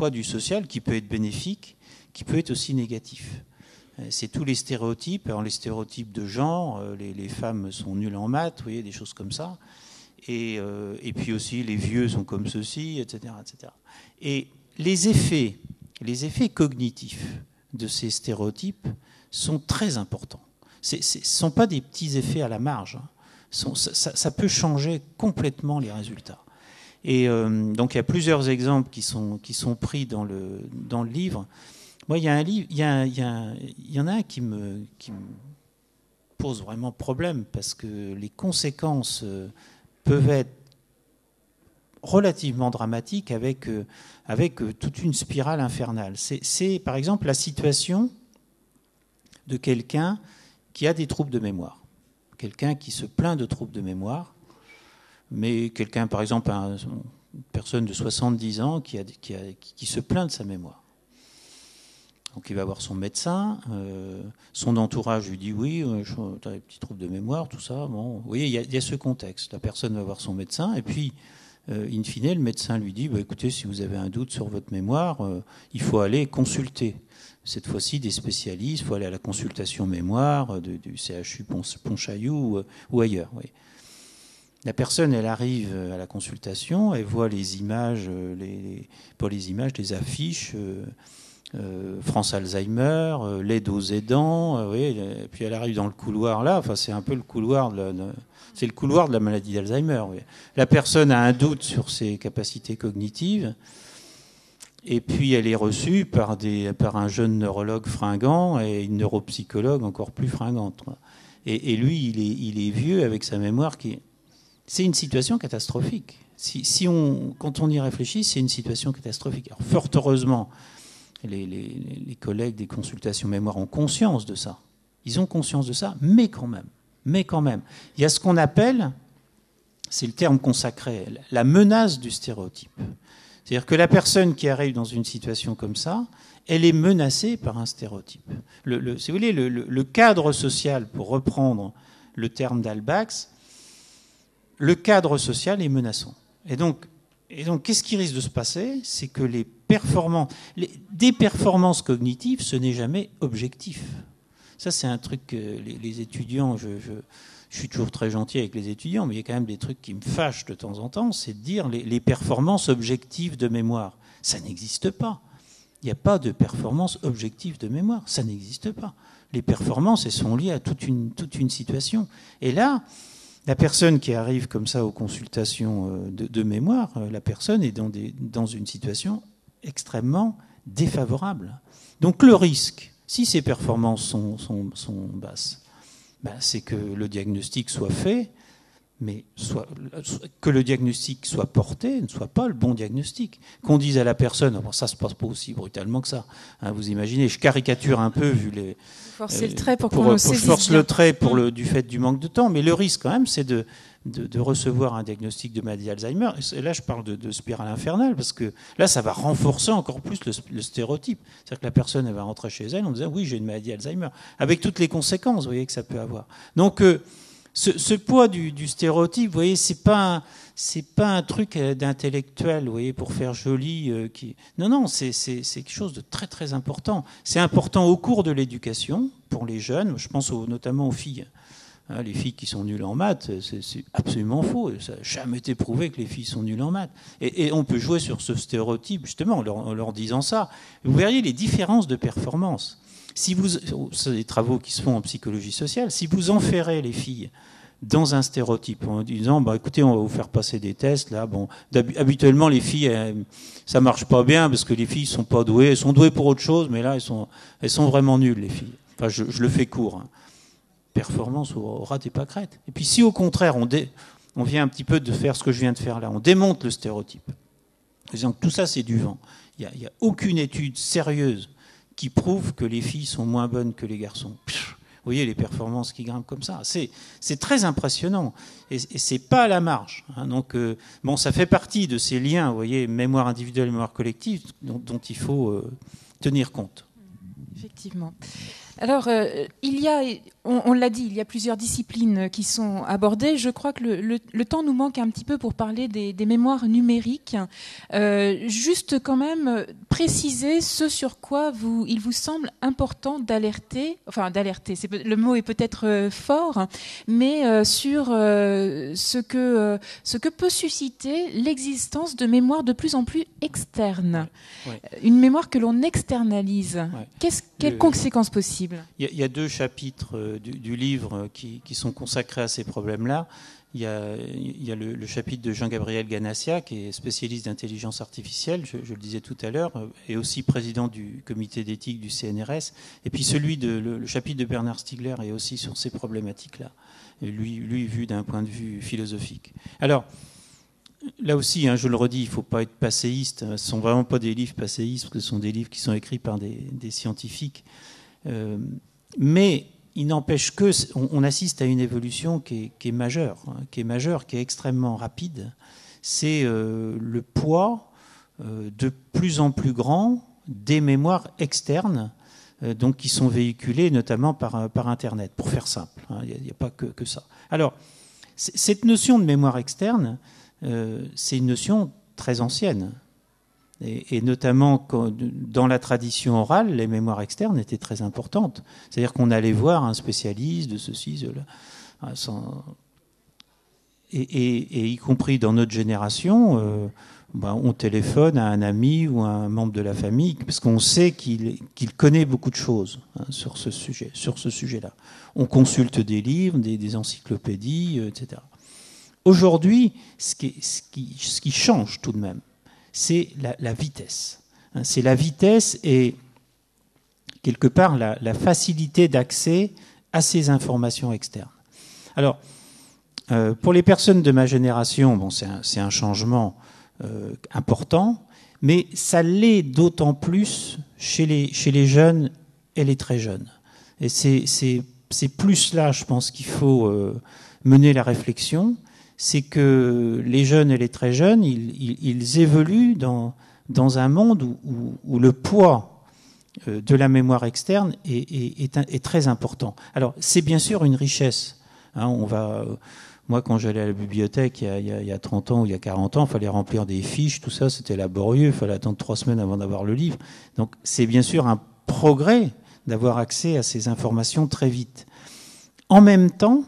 du social qui peut être bénéfique, qui peut être aussi négatif. C'est tous les stéréotypes. Alors les stéréotypes de genre, les femmes sont nulles en maths, vous voyez, des choses comme ça. Et puis aussi, les vieux sont comme ceci, etc., etc. Et les effets cognitifs de ces stéréotypes sont très importants. Ce ne sont pas des petits effets à la marge. Ça peut changer complètement les résultats. Et donc il y a plusieurs exemples qui sont pris dans le livre. Moi, il y en a un qui me pose vraiment problème parce que les conséquences peuvent être relativement dramatiques avec toute une spirale infernale. C'est par exemple la situation de quelqu'un qui a des troubles de mémoire, quelqu'un qui se plaint de troubles de mémoire, mais quelqu'un, par exemple, une personne de 70 ans qui se plaint de sa mémoire. Donc il va voir son médecin, son entourage lui dit oui, tu as des petits troubles de mémoire, tout ça. Bon, vous voyez, il y a ce contexte. La personne va voir son médecin et puis, in fine, le médecin lui dit écoutez, si vous avez un doute sur votre mémoire, il faut aller consulter. Cette fois-ci, des spécialistes, il faut aller à la consultation mémoire du CHU Pontchaillou ou ailleurs. Oui. La personne, elle arrive à la consultation, elle voit les images, les affiches. France Alzheimer, l'aide aux aidants, oui, et puis elle arrive dans le couloir là, c'est un peu le couloir de la maladie d'Alzheimer. Oui. La personne a un doute sur ses capacités cognitives, et puis elle est reçue par un jeune neurologue fringant et une neuropsychologue encore plus fringante. Et lui, il est vieux avec sa mémoire c'est une situation catastrophique. Quand on y réfléchit, c'est une situation catastrophique. Alors, fort heureusement, les collègues des consultations mémoire ont conscience de ça. Ils ont conscience de ça, mais quand même. Il y a ce qu'on appelle, c'est le terme consacré, la menace du stéréotype. C'est-à-dire que la personne qui arrive dans une situation comme ça, elle est menacée par un stéréotype. Si vous voulez, le cadre social, pour reprendre le terme d'Albax, le cadre social est menaçant. Et donc, qu'est-ce qui risque de se passer ? C'est que des performances cognitives, ce n'est jamais objectif. Ça, c'est un truc que les étudiants, je suis toujours très gentil avec les étudiants, mais il y a quand même des trucs qui me fâchent de temps en temps, c'est de dire les performances objectives de mémoire. Ça n'existe pas. Il n'y a pas de performance objective de mémoire. Ça n'existe pas. Les performances, elles sont liées à toute une situation. Et là, la personne qui arrive comme ça aux consultations de mémoire, la personne est dans une situation extrêmement défavorable. Donc le risque, si ces performances sont basses, c'est que le diagnostic soit fait, mais que le diagnostic soit porté ne soit pas le bon diagnostic. Qu'on dise à la personne, ça ne se passe pas aussi brutalement que ça. Hein, vous imaginez, je caricature un peu vu les... Forcer le trait pour qu'on le saisisse. Je force le trait du fait du manque de temps, mais le risque quand même, c'est de recevoir un diagnostic de maladie d'Alzheimer. Et là, je parle de spirale infernale, parce que là, ça va renforcer encore plus le stéréotype. C'est-à-dire que la personne, elle va rentrer chez elle en disant « oui, j'ai une maladie d'Alzheimer », avec toutes les conséquences, vous voyez, que ça peut avoir. Donc, Ce poids du stéréotype, vous voyez, c'est pas un truc d'intellectuel, vous voyez, pour faire joli. Non, c'est quelque chose de très très important. C'est important au cours de l'éducation pour les jeunes. Je pense notamment aux filles. Les filles qui sont nulles en maths, c'est absolument faux. Ça n'a jamais été prouvé que les filles sont nulles en maths. Et on peut jouer sur ce stéréotype justement en leur disant ça. Vous verriez les différences de performance. C'est des travaux qui se font en psychologie sociale. Si vous enferrez les filles dans un stéréotype en disant écoutez, on va vous faire passer des tests là, habituellement les filles ça marche pas bien parce que les filles sont pas douées, elles sont douées pour autre chose, mais là elles sont vraiment nulles, les filles. Enfin, je le fais court, hein. Performance au rat et pâquerette. Et puis si au contraire on vient un petit peu de faire ce que je viens de faire là, on démonte le stéréotype en disant que tout ça c'est du vent, il y a aucune étude sérieuse qui prouve que les filles sont moins bonnes que les garçons. Vous voyez les performances qui grimpent comme ça. C'est très impressionnant. Et c'est pas à la marge. Hein. Donc, ça fait partie de ces liens, vous voyez, mémoire individuelle et mémoire collective, dont il faut tenir compte. Effectivement. Alors, on l'a dit, il y a plusieurs disciplines qui sont abordées. Je crois que le temps nous manque un petit peu pour parler des mémoires numériques. Juste quand même préciser ce sur quoi il vous semble important d'alerter, le mot est peut-être fort, mais sur ce que peut susciter l'existence de mémoires de plus en plus externes. Ouais. Une mémoire que l'on externalise. Ouais. Quelles conséquences possibles ? Il y a 2 chapitres du livre qui sont consacrés à ces problèmes-là. Il y a le chapitre de Jean-Gabriel Ganassia, qui est spécialiste d'intelligence artificielle, je le disais tout à l'heure, et aussi président du comité d'éthique du CNRS. Et puis le chapitre de Bernard Stiegler est aussi sur ces problématiques-là, et lui vu d'un point de vue philosophique. Alors, là aussi, je le redis, il ne faut pas être passéiste. Ce ne sont vraiment pas des livres passéistes, parce que ce sont des livres qui sont écrits par des scientifiques. Mais il n'empêche qu'on assiste à une évolution qui est majeure, qui est extrêmement rapide. C'est le poids de plus en plus grand des mémoires externes, donc qui sont véhiculées notamment par Internet, pour faire simple. Il n'y a pas que ça. Alors, cette notion de mémoire externe, c'est une notion très ancienne. Et notamment dans la tradition orale, les mémoires externes étaient très importantes. C'est-à-dire qu'on allait voir un spécialiste de ceci, cela, et y compris dans notre génération, on téléphone à un ami ou à un membre de la famille parce qu'on sait qu'il connaît beaucoup de choses sur ce sujet-là. On consulte des livres, des encyclopédies, etc. Aujourd'hui, ce qui change tout de même, c'est la vitesse. C'est la vitesse et, quelque part, la facilité d'accès à ces informations externes. Alors, pour les personnes de ma génération, c'est un changement important, mais ça l'est d'autant plus chez les jeunes et les très jeunes. Et c'est plus là, je pense, qu'il faut mener la réflexion. C'est que les jeunes et les très jeunes, ils évoluent dans un monde où le poids de la mémoire externe est très important. Alors, c'est bien sûr une richesse. Moi, quand j'allais à la bibliothèque il y a 30 ans ou il y a 40 ans, il fallait remplir des fiches, tout ça, c'était laborieux, il fallait attendre 3 semaines avant d'avoir le livre. Donc, c'est bien sûr un progrès d'avoir accès à ces informations très vite. En même temps,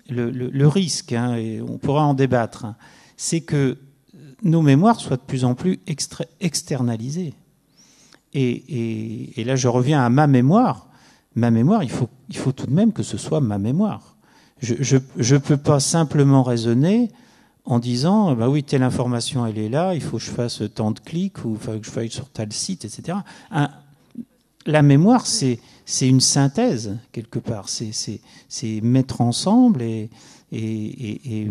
le risque, et on pourra en débattre, c'est que nos mémoires soient de plus en plus externalisées. Et là, je reviens à ma mémoire. Ma mémoire, il faut tout de même que ce soit ma mémoire. Je ne peux pas simplement raisonner en disant oui, telle information, elle est là, il faut que je fasse tant de clics, ou que je fasse sur tel site, etc. La mémoire, c'est une synthèse, quelque part. C'est mettre ensemble et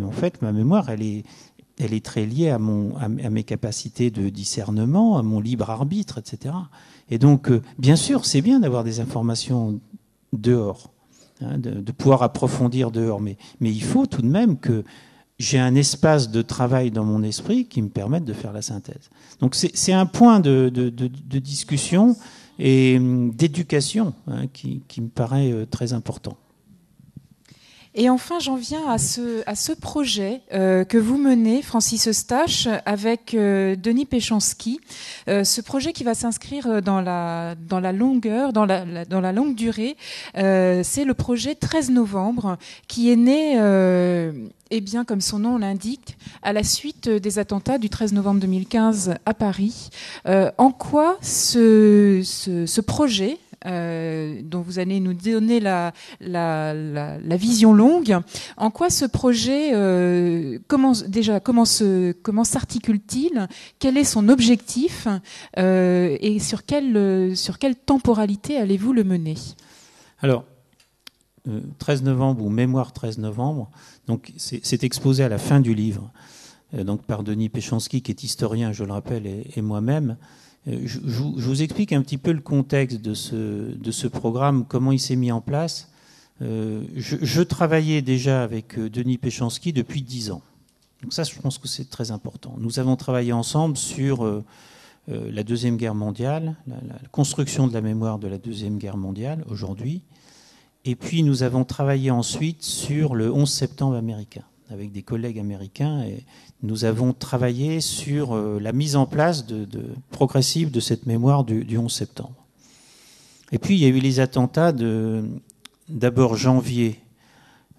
en fait, ma mémoire, elle est très liée à mes capacités de discernement, à mon libre arbitre, etc. Et donc, bien sûr, c'est bien d'avoir des informations dehors, de pouvoir approfondir dehors, mais il faut tout de même que j'ai un espace de travail dans mon esprit qui me permette de faire la synthèse. Donc, c'est un point de discussion et d'éducation qui me paraît très important. Et enfin, j'en viens à ce projet que vous menez, Francis Eustache, avec Denis Péchanski. Ce projet qui va s'inscrire dans la longueur, dans la longue durée. C'est le projet 13 novembre qui est né, eh bien, comme son nom l'indique, à la suite des attentats du 13 novembre 2015 à Paris. En quoi ce projet dont vous allez nous donner la vision longue. En quoi ce projet comment s'articule-t-il? Quel est son objectif et sur quelle temporalité allez-vous le mener? Alors, 13 novembre ou Mémoire 13 novembre, donc c'est exposé à la fin du livre, donc par Denis Péchanski, qui est historien, je le rappelle, et moi-même. Je vous explique un petit peu le contexte de ce programme, comment il s'est mis en place. Je travaillais déjà avec Denis Péchanski depuis 10 ans. Donc ça, je pense que c'est très important. Nous avons travaillé ensemble sur la Deuxième Guerre mondiale, la construction de la mémoire de la Deuxième Guerre mondiale, aujourd'hui. Et puis, nous avons travaillé ensuite sur le 11 septembre américain, avec des collègues américains, et nous avons travaillé sur la mise en place progressive de cette mémoire du 11 septembre. Et puis, il y a eu les attentats d'abord janvier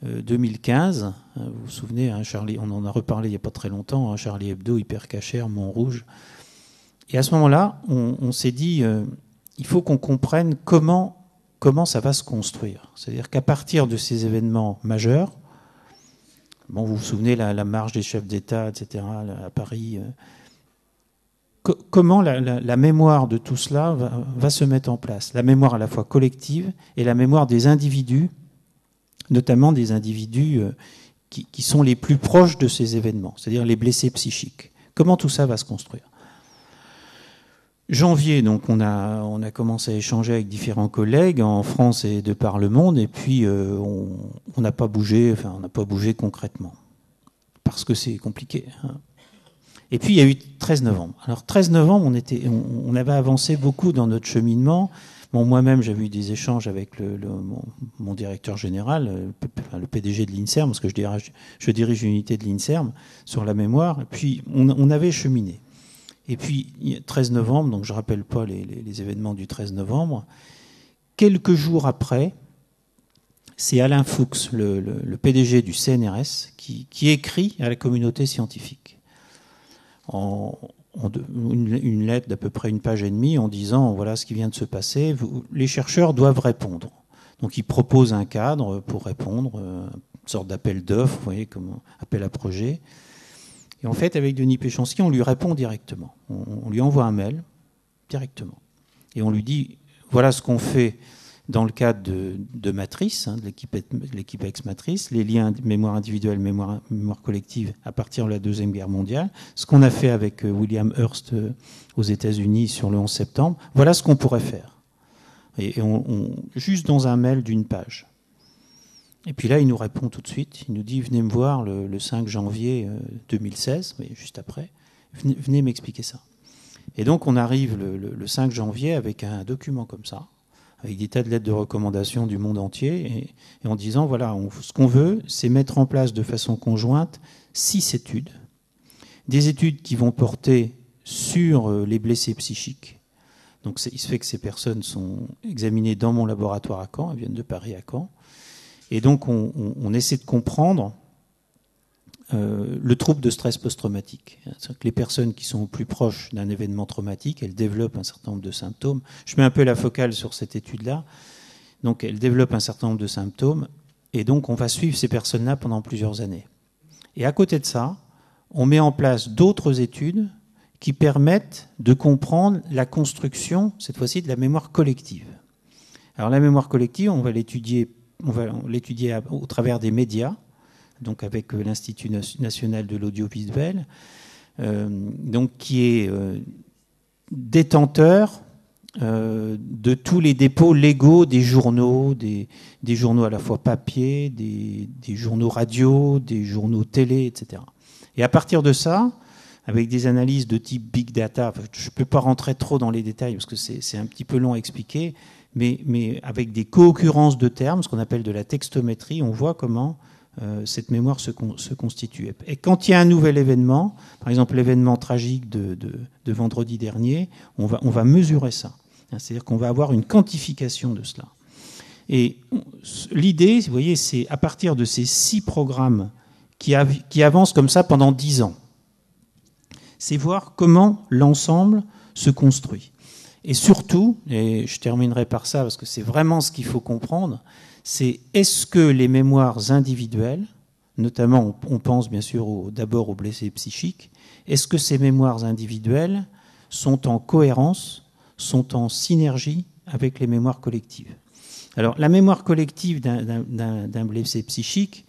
2015. Vous vous souvenez, Charlie, on en a reparlé il n'y a pas très longtemps, Charlie Hebdo, Hypercacher, Montrouge. Et à ce moment-là, on s'est dit, il faut qu'on comprenne comment ça va se construire. C'est-à-dire qu'à partir de ces événements majeurs, bon, vous vous souvenez, la marche des chefs d'État, etc., à Paris. Comment la mémoire de tout cela va se mettre en place? La mémoire à la fois collective et la mémoire des individus, notamment des individus qui sont les plus proches de ces événements, c'est-à-dire les blessés psychiques. Comment tout ça va se construire? Janvier, donc on a commencé à échanger avec différents collègues en France et de par le monde, et puis on n'a pas bougé concrètement parce que c'est compliqué. Et puis il y a eu 13 novembre. Alors 13 novembre, on avait avancé beaucoup dans notre cheminement. Bon, moi-même, j'avais eu des échanges avec mon directeur général, le PDG de l'INSERM, parce que je dirige l'unité de l'INSERM sur la mémoire. Et puis on avait cheminé. Et puis, 13 novembre, donc je ne rappelle pas les événements du 13 novembre, quelques jours après, c'est Alain Fuchs, le PDG du CNRS, qui écrit à la communauté scientifique une lettre d'à peu près 1 page et demie en disant voilà ce qui vient de se passer, les chercheurs doivent répondre. Donc il propose un cadre pour répondre, une sorte d'appel d'offres, vous voyez, comme appel à projet. Et en fait, avec Denis Péchanski, on lui répond directement. On lui envoie un mail directement. Et on lui dit, voilà ce qu'on fait dans le cadre de Matrice, de l'équipe ex-Matrice, les liens mémoire individuelle, mémoire collective à partir de la Deuxième Guerre mondiale, ce qu'on a fait avec William Hearst aux États-Unis sur le 11 septembre, voilà ce qu'on pourrait faire. Et juste dans un mail d'1 page. Et puis là, il nous répond tout de suite. Il nous dit, venez me voir le 5 janvier 2016, mais juste après. Venez m'expliquer ça. Et donc, on arrive le 5 janvier avec un document comme ça, avec des tas de lettres de recommandation du monde entier, et en disant, voilà, ce qu'on veut, c'est mettre en place de façon conjointe 6 études. Des études qui vont porter sur les blessés psychiques. Donc, il se fait que ces personnes sont examinées dans mon laboratoire à Caen, elles viennent de Paris à Caen. Et donc, on essaie de comprendre le trouble de stress post-traumatique. C'est-à-dire que les personnes qui sont plus proches d'un événement traumatique, elles développent un certain nombre de symptômes. Je mets un peu la focale sur cette étude-là. Donc, elles développent un certain nombre de symptômes. Et donc, on va suivre ces personnes-là pendant plusieurs années. Et à côté de ça, on met en place d'autres études qui permettent de comprendre la construction, cette fois-ci, de la mémoire collective. Alors, la mémoire collective, on va l'étudier au travers des médias, donc avec l'Institut national de l'audiovisuel, donc qui est détenteur de tous les dépôts légaux des journaux, des journaux à la fois papier, des journaux radio, des journaux télé, etc. Et à partir de ça, avec des analyses de type big data, je ne peux pas rentrer trop dans les détails parce que c'est un petit peu long à expliquer, mais avec des co-occurrences de termes, ce qu'on appelle de la textométrie, on voit comment cette mémoire se constitue. Et quand il y a un nouvel événement, par exemple l'événement tragique de vendredi dernier, on va mesurer ça. C'est-à-dire qu'on va avoir une quantification de cela. Et l'idée, vous voyez, c'est à partir de ces 6 programmes qui avancent comme ça pendant 10 ans, c'est voir comment l'ensemble se construit. Et surtout, et je terminerai par ça parce que c'est vraiment ce qu'il faut comprendre, c'est est-ce que les mémoires individuelles, notamment on pense bien sûr d'abord aux blessés psychiques, est-ce que ces mémoires individuelles sont en cohérence, sont en synergie avec les mémoires collectives? Alors la mémoire collective d'un blessé psychique,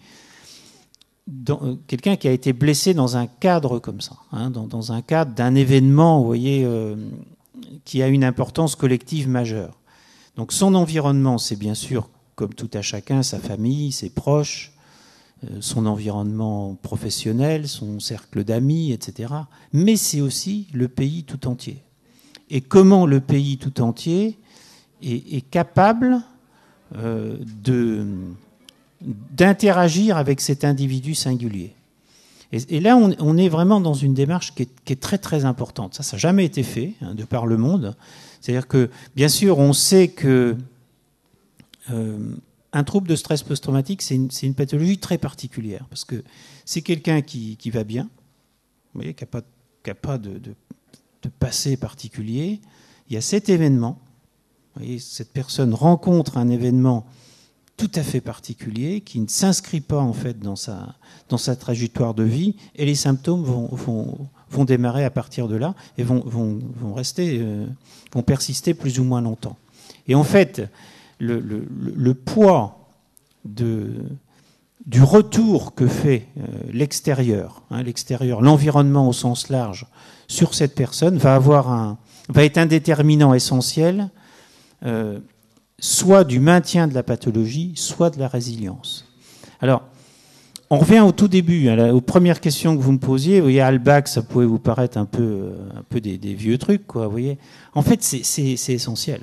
quelqu'un qui a été blessé dans un cadre comme ça, dans un cadre d'un événement, vous voyez, qui a une importance collective majeure. Donc son environnement, c'est bien sûr, comme tout à chacun, sa famille, ses proches, son environnement professionnel, son cercle d'amis, etc. Mais c'est aussi le pays tout entier. Et comment le pays tout entier est capable d'interagir avec cet individu singulier. Et là, on est vraiment dans une démarche qui est très très importante. Ça n'a jamais été fait de par le monde. C'est-à-dire que, bien sûr, on sait que un trouble de stress post-traumatique, c'est une pathologie très particulière, parce que c'est quelqu'un qui va bien, vous voyez, qui n'a pas de passé particulier. Il y a cet événement, vous voyez, cette personne rencontre un événement tout à fait particulier, qui ne s'inscrit pas en fait dans sa trajectoire de vie, et les symptômes vont démarrer à partir de là et vont persister plus ou moins longtemps. Et en fait, le poids du retour que fait l'extérieur, l'environnement au sens large, sur cette personne va être un déterminant essentiel, soit du maintien de la pathologie, soit de la résilience. Alors, on revient au tout début, aux premières questions que vous me posiez. Vous voyez, Halbach, ça pouvait vous paraître un peu des vieux trucs, quoi. Vous voyez, en fait, c'est essentiel.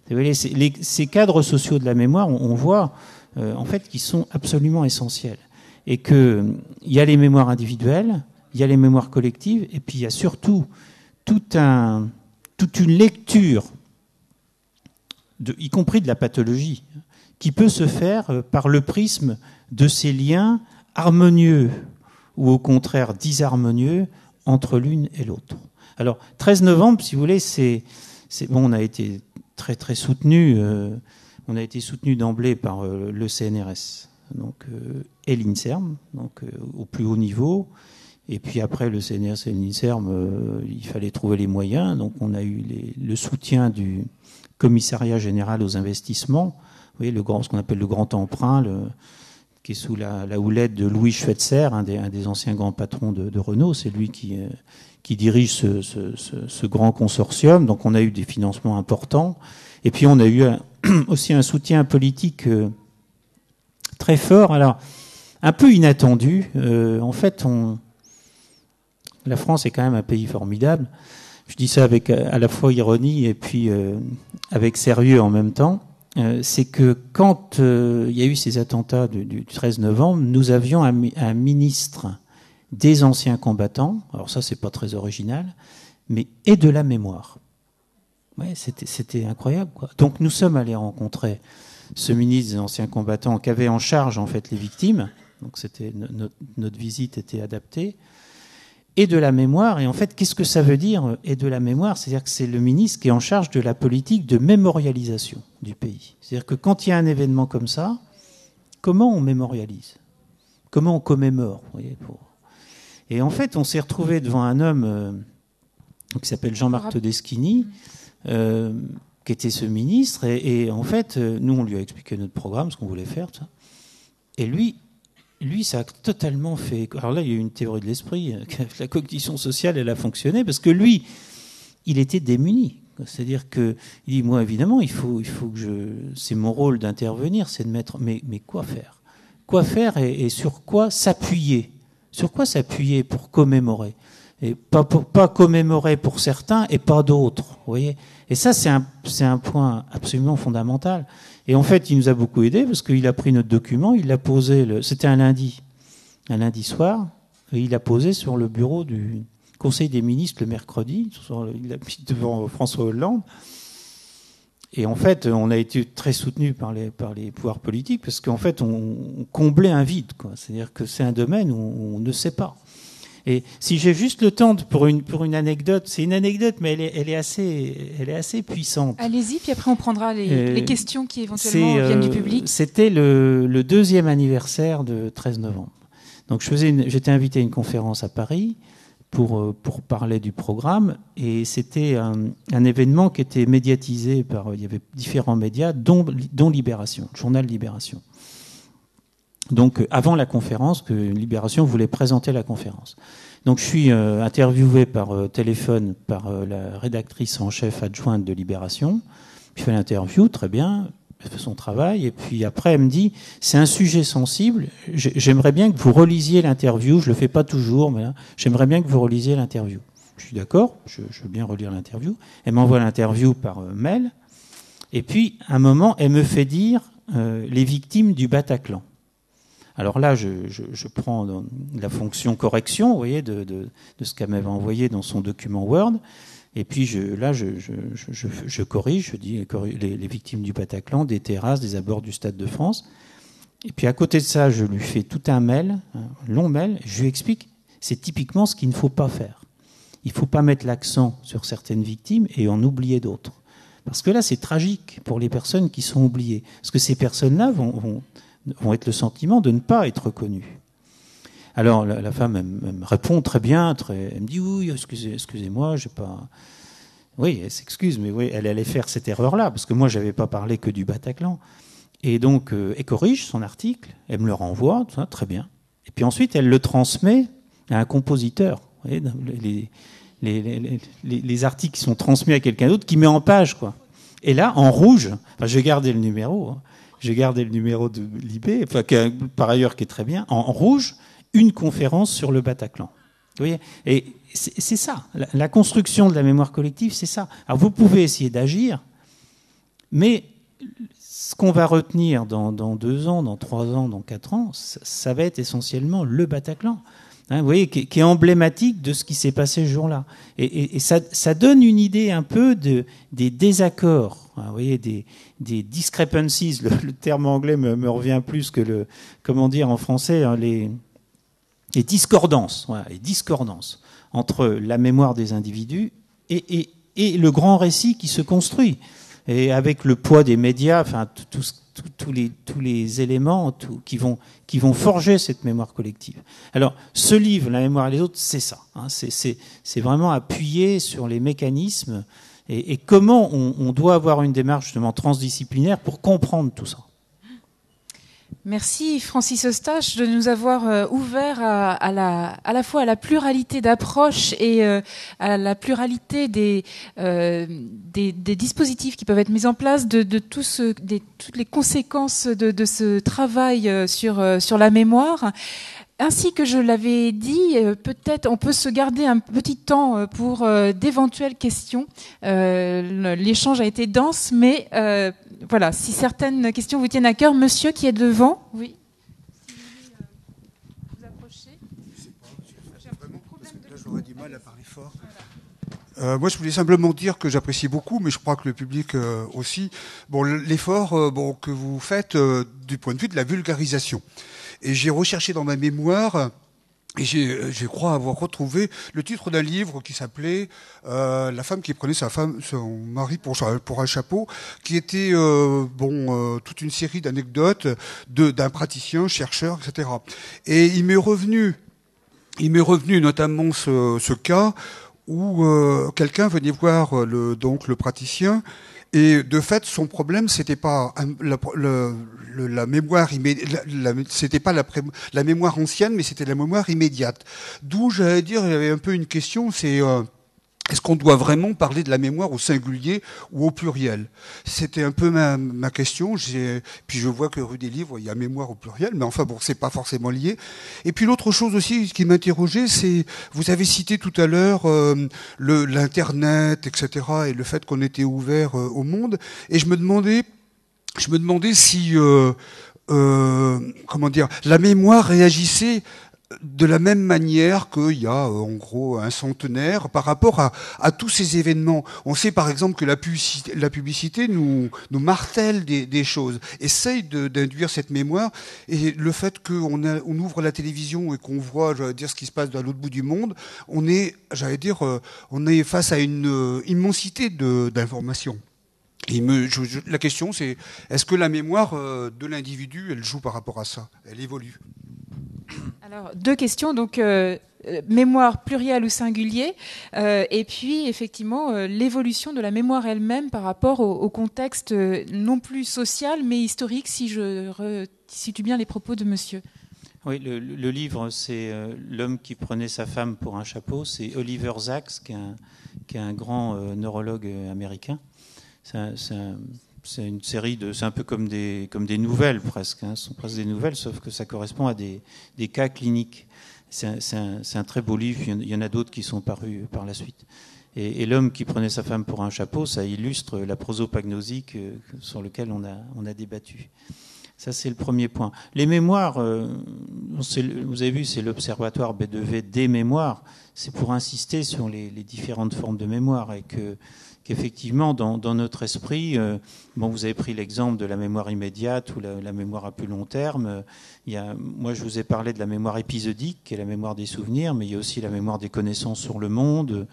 Vous voyez, ces cadres sociaux de la mémoire, on voit en fait qu'ils sont absolument essentiels, et que il y a les mémoires individuelles, il y a les mémoires collectives, et puis il y a surtout toute une lecture, y compris de la pathologie, qui peut se faire par le prisme de ces liens harmonieux ou au contraire disharmonieux entre l'une et l'autre. Alors, 13 novembre, si vous voulez, bon, on a été très très soutenu. On a été soutenu d'emblée par le CNRS, donc et l'INSERM, donc au plus haut niveau. Et puis après le CNRS et l'INSERM, il fallait trouver les moyens. Donc on a eu le soutien du Commissariat général aux investissements, vous voyez, ce qu'on appelle le grand emprunt, qui est sous la houlette de Louis Schweitzer, un des anciens grands patrons de Renault. C'est lui qui dirige ce grand consortium. Donc on a eu des financements importants. Et puis on a eu aussi un soutien politique très fort, alors un peu inattendu. En fait, la France est quand même un pays formidable. Je dis ça avec à la fois ironie et puis avec sérieux en même temps. C'est que quand il y a eu ces attentats du 13 novembre, nous avions un ministre des anciens combattants, alors ça c'est pas très original, mais et de la mémoire. Ouais, c'était incroyable, quoi. Donc nous sommes allés rencontrer ce ministre des anciens combattants qui avait en charge en fait les victimes. Donc notre visite était adaptée. Et de la mémoire. Et en fait, qu'est-ce que ça veut dire, et de la mémoire? C'est-à-dire que c'est le ministre qui est en charge de la politique de mémorialisation du pays. C'est-à-dire que quand il y a un événement comme ça, comment on mémorialise? Comment on commémore, vous voyez, Et en fait, on s'est retrouvé devant un homme qui s'appelle Jean-Marc Todeschini, qui était ce ministre. Et en fait, nous, on lui a expliqué notre programme, ce qu'on voulait faire, tout ça. Et lui, ça a totalement fait... Alors là, il y a eu une théorie de l'esprit. La cognition sociale, elle a fonctionné parce que lui, il était démuni. C'est-à-dire qu'il dit, moi, évidemment, il faut que c'est mon rôle d'intervenir, c'est de mettre... Mais quoi faire? Quoi faire et sur quoi s'appuyer? Sur quoi s'appuyer pour commémorer? et pas commémoré pour certains et pas d'autres. Vous voyez. Et ça, c'est un point absolument fondamental. Et en fait, il nous a beaucoup aidé parce qu'il a pris notre document, il l'a posé. C'était un lundi soir, et il l'a posé sur le bureau du Conseil des ministres le mercredi. Il l'a mis devant François Hollande. Et en fait, on a été très soutenus par les pouvoirs politiques parce qu'en fait, on comblait un vide, quoi. C'est-à-dire que c'est un domaine où on ne sait pas. Et si j'ai juste le temps pour une anecdote, c'est une anecdote, mais elle est assez puissante. Allez-y, puis après on prendra les questions qui éventuellement viennent du public. C'était le 2e anniversaire de 13 novembre. Donc j'étais invité à une conférence à Paris pour parler du programme, et c'était un événement qui était médiatisé il y avait différents médias, dont Libération, le journal Libération. Donc avant la conférence, que Libération voulait présenter la conférence. Donc je suis interviewé par téléphone par la rédactrice en chef adjointe de Libération. Je fais l'interview, très bien, elle fait son travail, et puis après elle me dit, c'est un sujet sensible, j'aimerais bien que vous relisiez l'interview, je le fais pas toujours, mais là, j'aimerais bien que vous relisiez l'interview. Je suis d'accord, je veux bien relire l'interview. Elle m'envoie l'interview par mail, et puis à un moment, elle me fait dire les victimes du Bataclan. Alors là, je prends la fonction correction, vous voyez, de ce qu'elle m'avait envoyé dans son document Word. Et puis je corrige, je dis les victimes du Bataclan, des terrasses, des abords du Stade de France. Et puis à côté de ça, je lui fais tout un mail, un long mail. Je lui explique, c'est typiquement ce qu'il ne faut pas faire. Il ne faut pas mettre l'accent sur certaines victimes et en oublier d'autres. Parce que là, c'est tragique pour les personnes qui sont oubliées. Parce que ces personnes-là vont être le sentiment de ne pas être reconnues. Alors la femme, elle me répond très bien, elle me dit oui, excusez-moi, j'ai pas. Oui, elle s'excuse, mais oui, elle allait faire cette erreur-là parce que moi, j'avais pas parlé que du Bataclan. Et donc, elle corrige son article, elle me le renvoie, tout ça, très bien. Et puis ensuite, elle le transmet à un compositeur. Vous voyez, les articles qui sont transmis à quelqu'un d'autre qui met en page, quoi. Et là, en rouge, enfin, j'ai gardé le numéro. J'ai gardé le numéro de Libé, enfin, par ailleurs qui est très bien. En rouge, une conférence sur le Bataclan. Vous voyez, et c'est ça, la construction de la mémoire collective, c'est ça. Alors vous pouvez essayer d'agir, mais ce qu'on va retenir dans 2 ans, dans 3 ans, dans 4 ans, ça va être essentiellement le Bataclan. Vous voyez, qui est emblématique de ce qui s'est passé ce jour-là. Et ça donne une idée un peu des désaccords, vous voyez, des discrepancies. Le terme anglais me revient plus que comment dire en français, les discordances, voilà, les discordances entre la mémoire des individus et le grand récit qui se construit. Et avec le poids des médias, enfin tous les éléments qui vont forger cette mémoire collective. Alors, ce livre, La mémoire et les autres, c'est ça. C'est vraiment appuyer sur les mécanismes et comment on doit avoir une démarche justement transdisciplinaire pour comprendre tout ça. Merci Francis Eustache de nous avoir ouvert à la fois à la pluralité d'approches et à la pluralité des dispositifs qui peuvent être mis en place, de toutes les conséquences de ce travail sur la mémoire. Ainsi que je l'avais dit, peut-être on peut se garder un petit temps pour d'éventuelles questions. L'échange a été dense, mais voilà, si certaines questions vous tiennent à cœur, monsieur qui est devant, oui. Si vous voulez vous approcher. J'ai un problème de... Là, j'aurais du mal à parler fort. Moi, je voulais simplement dire que j'apprécie beaucoup, mais je crois que le public aussi. Bon, l'effort que vous faites du point de vue de la vulgarisation. Et j'ai recherché dans ma mémoire, et je crois avoir retrouvé le titre d'un livre qui s'appelait La femme qui prenait son mari pour un chapeau, qui était toute une série d'anecdotes d'un praticien, chercheur, etc. Et il m'est revenu notamment ce cas où quelqu'un venait voir le praticien. Et de fait, son problème, c'était pas la mémoire c'était pas la mémoire ancienne, mais c'était la mémoire immédiate. D'où, j'allais dire, il y avait un peu une question, c'est est-ce qu'on doit vraiment parler de la mémoire au singulier ou au pluriel? C'était un peu ma question. Puis je vois que rue des Livres, il y a mémoire au pluriel, mais enfin bon, c'est pas forcément lié. Et puis l'autre chose aussi qui m'interrogeait, c'est, vous avez cité tout à l'heure l'Internet, etc., et le fait qu'on était ouvert au monde. Et je me demandais si, comment dire, la mémoire réagissait de la même manière qu'il y a en gros un centenaire par rapport à tous ces événements. On sait par exemple que la publicité nous martèle des choses, essaye d'induire cette mémoire, et le fait qu'on ouvre la télévision et qu'on voit, j'allais dire, ce qui se passe à l'autre bout du monde, on est face à une immensité d'informations. Et la question c'est, est-ce que la mémoire de l'individu, elle joue par rapport à ça? Elle évolue? Alors, deux questions. Donc, mémoire plurielle ou singulier, et puis effectivement l'évolution de la mémoire elle-même par rapport au contexte non plus social mais historique, si je situe bien les propos de monsieur. Oui, le livre, c'est L'homme qui prenait sa femme pour un chapeau. C'est Oliver Sacks, qui est un grand neurologue américain. C'est une série c'est un peu comme des nouvelles presque. Ce sont presque des nouvelles, sauf que ça correspond à des cas cliniques. C'est un très beau livre. Il y en a d'autres qui sont parus par la suite. Et L'homme qui prenait sa femme pour un chapeau, ça illustre la prosopagnosie sur laquelle on a débattu. Ça, c'est le premier point. Les mémoires, vous avez vu, c'est l'Observatoire B2V des mémoires. C'est pour insister sur les différentes formes de mémoire et qu'effectivement, dans notre esprit, vous avez pris l'exemple de la mémoire immédiate ou la mémoire à plus long terme. Moi, je vous ai parlé de la mémoire épisodique, qui est la mémoire des souvenirs, mais il y a aussi la mémoire des connaissances sur le monde.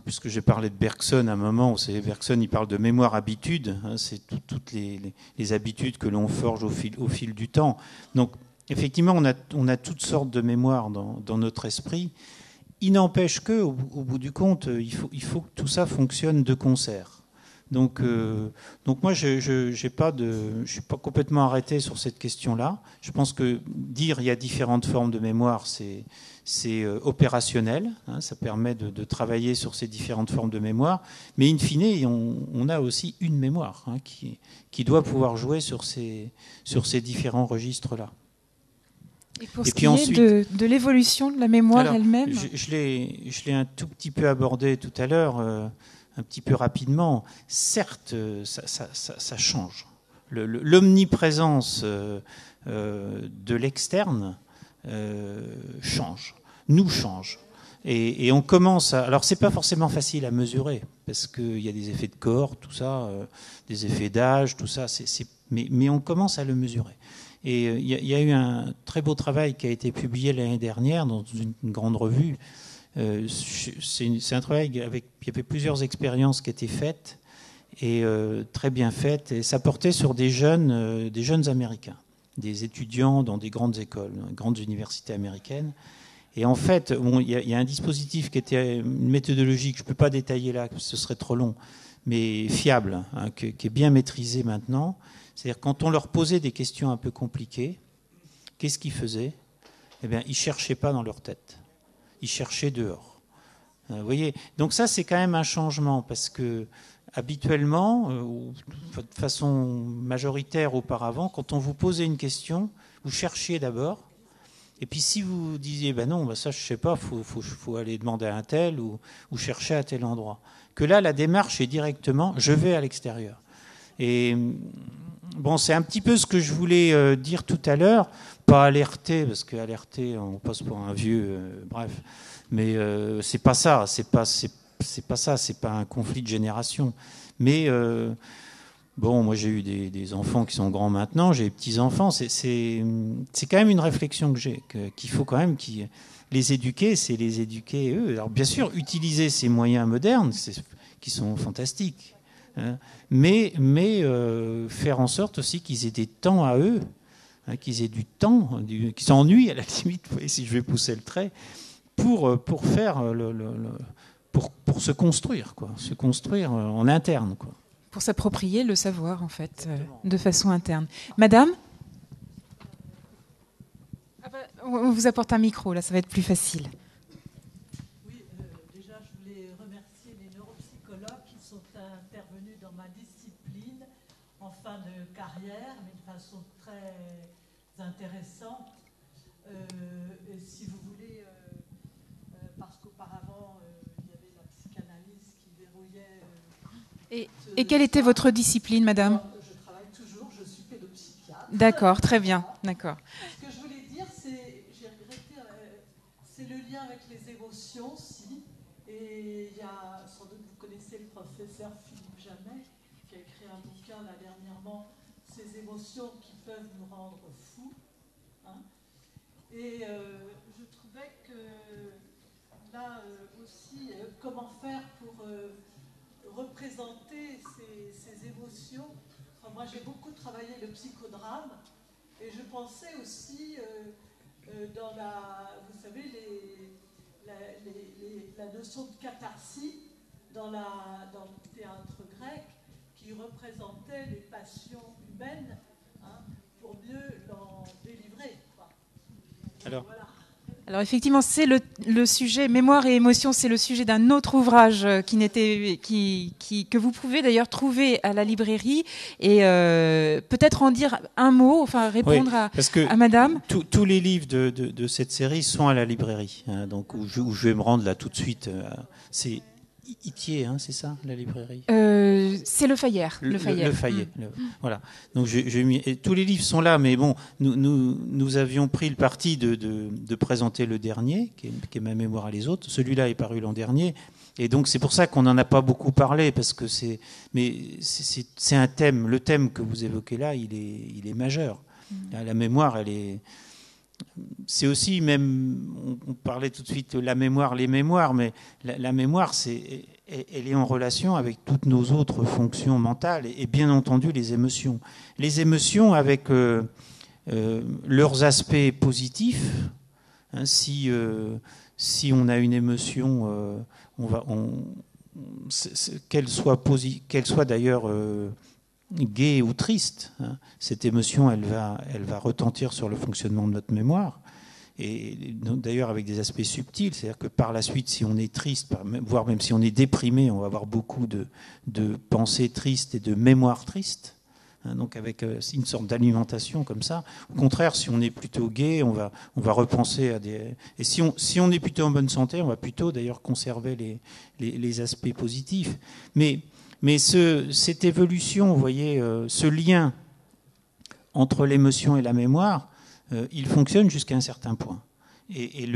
Puisque j'ai parlé de Bergson à un moment, vous savez, Bergson, il parle de mémoire-habitude. C'est toutes les habitudes que l'on forge au fil du temps. Donc, effectivement, on a toutes sortes de mémoires dans notre esprit. Il n'empêche qu'au bout du compte, il faut que tout ça fonctionne de concert. Donc moi, je suis pas complètement arrêté sur cette question-là. Je pense que dire il y a différentes formes de mémoire, c'est opérationnel. Ça permet de travailler sur ces différentes formes de mémoire. Mais in fine, on a aussi une mémoire qui doit pouvoir jouer sur ces différents registres-là. Et pour ce qui est de l'évolution de la mémoire elle-même, je l'ai un tout petit peu abordé tout à l'heure, un petit peu rapidement. Certes, ça change. L'omniprésence de l'externe change, nous change. Et on commence à... Alors, c'est pas forcément facile à mesurer, parce qu'il y a des effets de corps, tout ça, des effets d'âge, tout ça, mais on commence à le mesurer. Et il y a eu un très beau travail qui a été publié l'année dernière dans une grande revue. C'est un travail il y avait plusieurs expériences qui étaient faites, et très bien faites, et ça portait sur des jeunes Américains, des étudiants dans des grandes écoles, dans des grandes universités américaines. Et en fait, il y a un dispositif qui était une méthodologie que je ne peux pas détailler là, ce serait trop long, mais fiable, qui est bien maîtrisé maintenant. C'est-à-dire quand on leur posait des questions un peu compliquées, qu'est-ce qu'ils faisaient? Eh bien, ils ne cherchaient pas dans leur tête. Ils cherchaient dehors. Vous voyez? Donc ça, c'est quand même un changement, parce que habituellement, de façon majoritaire auparavant, quand on vous posait une question, vous cherchiez d'abord. Et puis si vous disiez, non, ça je ne sais pas, faut aller demander à un tel ou chercher à tel endroit. Que là, la démarche est directement, je vais à l'extérieur. Et c'est un petit peu ce que je voulais dire tout à l'heure, pas alerter, parce qu'alerter, on passe pour un vieux, bref. Mais c'est pas ça, c'est pas ça, c'est pas un conflit de génération. Mais moi j'ai eu des enfants qui sont grands maintenant, j'ai des petits-enfants, c'est quand même une réflexion que j'ai, qu'il faut quand même les éduquer, c'est les éduquer eux. Alors bien sûr, utiliser ces moyens modernes, qui sont fantastiques, mais faire en sorte aussi qu'ils aient des temps à eux, qu'ils aient du temps, qu'ils s'ennuient à la limite, si je vais pousser le trait, pour faire pour se construire, se construire en interne, quoi. Pour s'approprier le savoir, en fait, de façon interne. Madame ? On vous apporte un micro, là, ça va être plus facile. Oui, déjà, je voulais sont intervenus dans ma discipline en fin de carrière, mais de façon très intéressante. Et si vous voulez, parce qu'auparavant, il y avait la psychanalyse qui verrouillait. Et quelle était votre discipline, madame? Je travaille toujours, je suis pédopsychiatre. D'accord, très bien. D'accord. Ce que je voulais dire, j'ai regretté, c'est le lien avec les émotions, si. Et il y a, sans doute, vous connaissez le professeur Philippe Jamet, qui a écrit un bouquin là dernièrement, Ces émotions qui peuvent nous rendre fous. Hein. Et je trouvais que là aussi, comment faire pour représenter ces émotions. Enfin, moi, j'ai beaucoup travaillé le psychodrame et je pensais aussi dans vous savez, la notion de catharsis dans le théâtre grec qui représentait les passions humaines, hein, pour mieux l'en délivrer. Quoi. Voilà. Alors effectivement, c'est le sujet mémoire et émotion, c'est le sujet d'un autre ouvrage que vous pouvez d'ailleurs trouver à la librairie et peut-être en dire un mot, enfin répondre à Madame. Tous les livres de cette série sont à la librairie, hein, donc où je vais me rendre là tout de suite. C'est Itier, hein, c'est ça, la librairie. C'est Le Fayère. Le Fayet. Voilà. Donc tous les livres sont là, mais bon, nous avions pris le parti de présenter le dernier, qui est Ma mémoire et les autres. Celui-là est paru l'an dernier, et donc c'est pour ça qu'on n'en a pas beaucoup parlé, parce que c'est un thème. Le thème que vous évoquez là, il est majeur. La mémoire, c'est aussi même, on parlait tout de suite de la mémoire, les mémoires, mais la mémoire, elle est en relation avec toutes nos autres fonctions mentales et bien entendu les émotions. Les émotions avec leurs aspects positifs. Hein, si on a une émotion, qu'elle soit d'ailleurs gaie ou triste, hein, cette émotion, elle va retentir sur le fonctionnement de notre mémoire, et d'ailleurs avec des aspects subtils, c'est-à-dire que par la suite, si on est triste, voire même si on est déprimé, on va avoir beaucoup de pensées tristes et de mémoires tristes, hein, donc avec une sorte d'alimentation comme ça. Au contraire, si on est plutôt gai, on va repenser à des... Et si on est plutôt en bonne santé, on va plutôt d'ailleurs conserver les aspects positifs. Mais cette évolution, vous voyez, ce lien entre l'émotion et la mémoire, il fonctionne jusqu'à un certain point. Et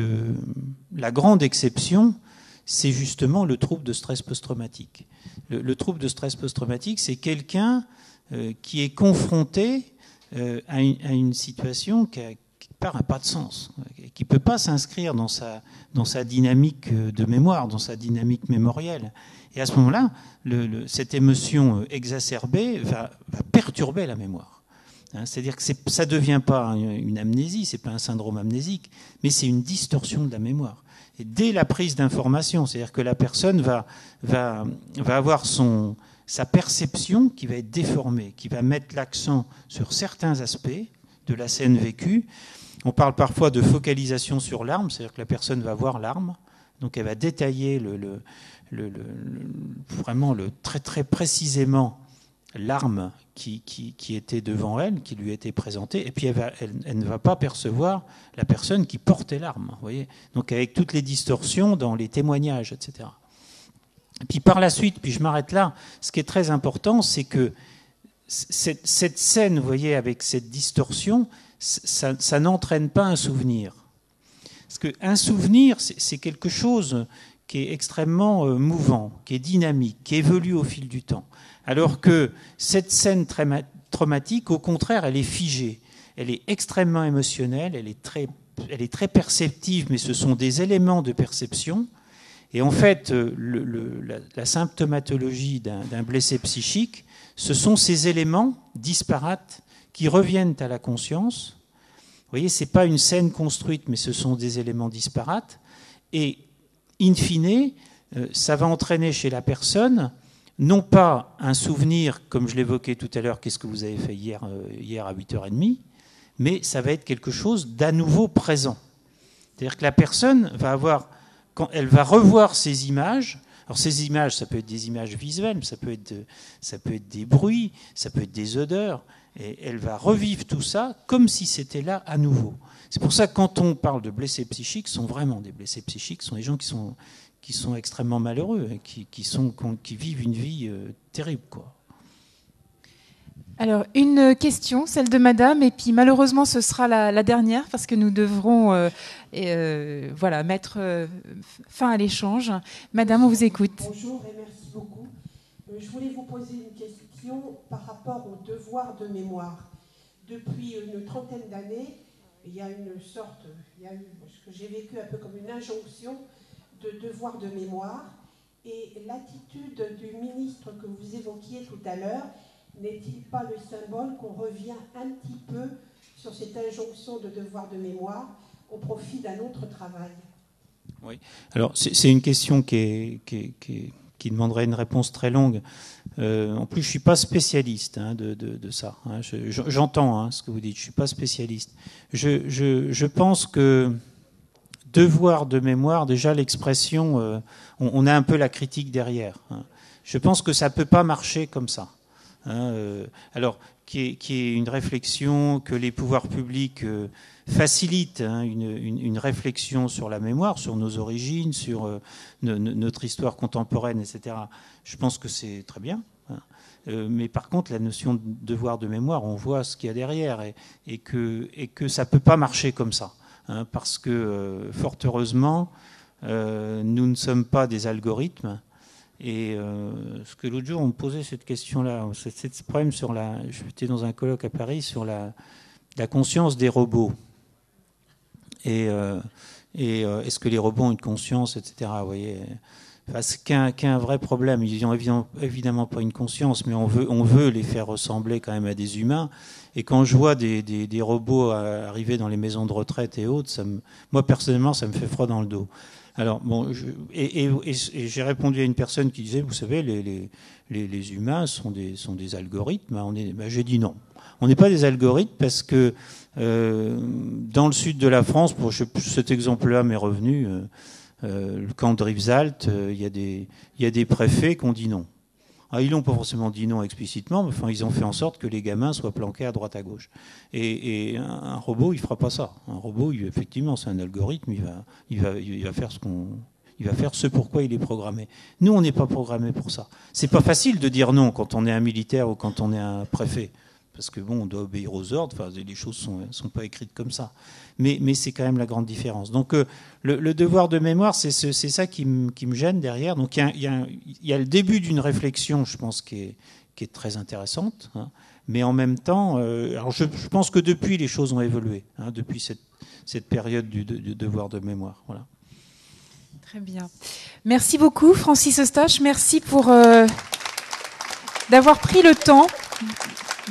la grande exception, c'est justement le trouble de stress post-traumatique. Le trouble de stress post-traumatique, c'est quelqu'un qui est confronté à une situation qui n'a pas de sens, qui ne peut pas s'inscrire dans sa dynamique de mémoire, dans sa dynamique mémorielle. Et à ce moment-là, cette émotion exacerbée va perturber la mémoire. Hein, c'est-à-dire que ça ne devient pas une amnésie, ce n'est pas un syndrome amnésique, mais c'est une distorsion de la mémoire. Et dès la prise d'information, c'est-à-dire que la personne va avoir sa perception qui va être déformée, qui va mettre l'accent sur certains aspects de la scène vécue. On parle parfois de focalisation sur l'arme, c'est-à-dire que la personne va voir l'arme, donc elle va détailler vraiment très très précisément l'arme qui était devant elle, qui lui était présentée, et puis elle ne va pas percevoir la personne qui portait l'arme, vous voyez, donc avec toutes les distorsions dans les témoignages, etc. Et puis par la suite, puis je m'arrête là, ce qui est très important, c'est que cette scène, vous voyez, avec cette distorsion, ça n'entraîne pas un souvenir. Parce qu'un souvenir, c'est quelque chose qui est extrêmement mouvant, qui est dynamique, qui évolue au fil du temps. Alors que cette scène traumatique, au contraire, elle est figée. Elle est extrêmement émotionnelle, elle est très perceptive, mais ce sont des éléments de perception. Et en fait, la symptomatologie d'un blessé psychique, ce sont ces éléments disparates qui reviennent à la conscience. Vous voyez, ce n'est pas une scène construite, mais ce sont des éléments disparates. Et in fine, ça va entraîner chez la personne non pas un souvenir, comme je l'évoquais tout à l'heure, qu'est-ce que vous avez fait hier à 8h30, mais ça va être quelque chose d'à nouveau présent. C'est-à-dire que la personne va avoir, quand elle va revoir ces images, Alors ces images, ça peut être des images visuelles, ça peut être des bruits, ça peut être des odeurs, et elle va revivre tout ça comme si c'était là à nouveau. C'est pour ça que quand on parle de blessés psychiques, ce sont vraiment des blessés psychiques, ce sont des gens qui sont extrêmement malheureux, qui vivent une vie terrible, quoi. Alors, une question, celle de Madame, et puis malheureusement ce sera la dernière parce que nous devrons mettre fin à l'échange. Madame, on vous écoute. Bonjour et merci beaucoup. Je voulais vous poser une question par rapport au devoir de mémoire. Depuis une trentaine d'années, il y a eu ce que j'ai vécu un peu comme une injonction de devoir de mémoire, et l'attitude du ministre que vous évoquiez tout à l'heure, n'est-il pas le symbole qu'on revient un petit peu sur cette injonction de devoir de mémoire au profit d'un autre travail? Oui. Alors, c'est une question qui demanderait une réponse très longue. En plus, je ne suis pas spécialiste de ça. J'entends ce que vous dites, je ne suis pas spécialiste. Je pense que devoir de mémoire, déjà l'expression, on a un peu la critique derrière. Je pense que ça ne peut pas marcher comme ça. Alors, qui est une réflexion que les pouvoirs publics facilitent, une réflexion sur la mémoire, sur nos origines, sur notre histoire contemporaine, etc. Je pense que c'est très bien. Mais par contre, la notion de devoir de mémoire, on voit ce qu'il y a derrière, et que ça ne peut pas marcher comme ça. Parce que, fort heureusement, nous ne sommes pas des algorithmes. Et ce que l'autre jour on me posait cette question-là, c'est ce problème j'étais dans un colloque à Paris sur la conscience des robots. Et est-ce que les robots ont une conscience, etc. Vous voyez, c'est qu'un vrai problème. Ils n'ont évidemment pas une conscience, mais on veut les faire ressembler quand même à des humains. Et quand je vois des robots arriver dans les maisons de retraite et autres, moi personnellement, ça me fait froid dans le dos. Alors bon, j'ai répondu à une personne qui disait, vous savez, les humains sont des algorithmes. J'ai dit non, on n'est pas des algorithmes parce que dans le sud de la France, cet exemple-là m'est revenu, le camp de Rivesaltes, il y a des préfets qui ont dit non. Ils n'ont pas forcément dit non explicitement, mais enfin, ils ont fait en sorte que les gamins soient planqués à droite à gauche. Et un robot, il fera pas ça. Un robot, effectivement, c'est un algorithme, il va faire il va faire ce pourquoi il est programmé. Nous, on n'est pas programmé pour ça. C'est pas facile de dire non quand on est un militaire ou quand on est un préfet, parce que bon, on doit obéir aux ordres. Enfin, les choses sont pas écrites comme ça. Mais c'est quand même la grande différence. Donc le devoir de mémoire, c'est ça qui me gêne derrière. Donc il y a le début d'une réflexion, je pense, qui est très intéressante. Mais en même temps, alors je pense que depuis les choses ont évolué, depuis cette période du devoir de mémoire. Voilà. Très bien. Merci beaucoup, Francis Eustache. Merci pour d'avoir pris le temps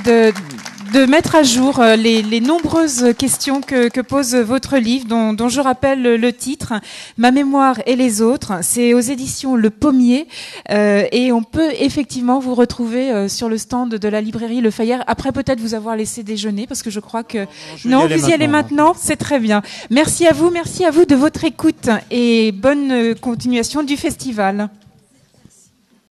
de mettre à jour les nombreuses questions que pose votre livre, dont je rappelle le titre, Ma mémoire et les autres. C'est aux éditions Le Pommier, et on peut effectivement vous retrouver sur le stand de la librairie Le Fayère, après peut-être vous avoir laissé déjeuner, parce que je crois que... Non, vous y allez maintenant, c'est très bien. Merci à vous de votre écoute, et bonne continuation du festival.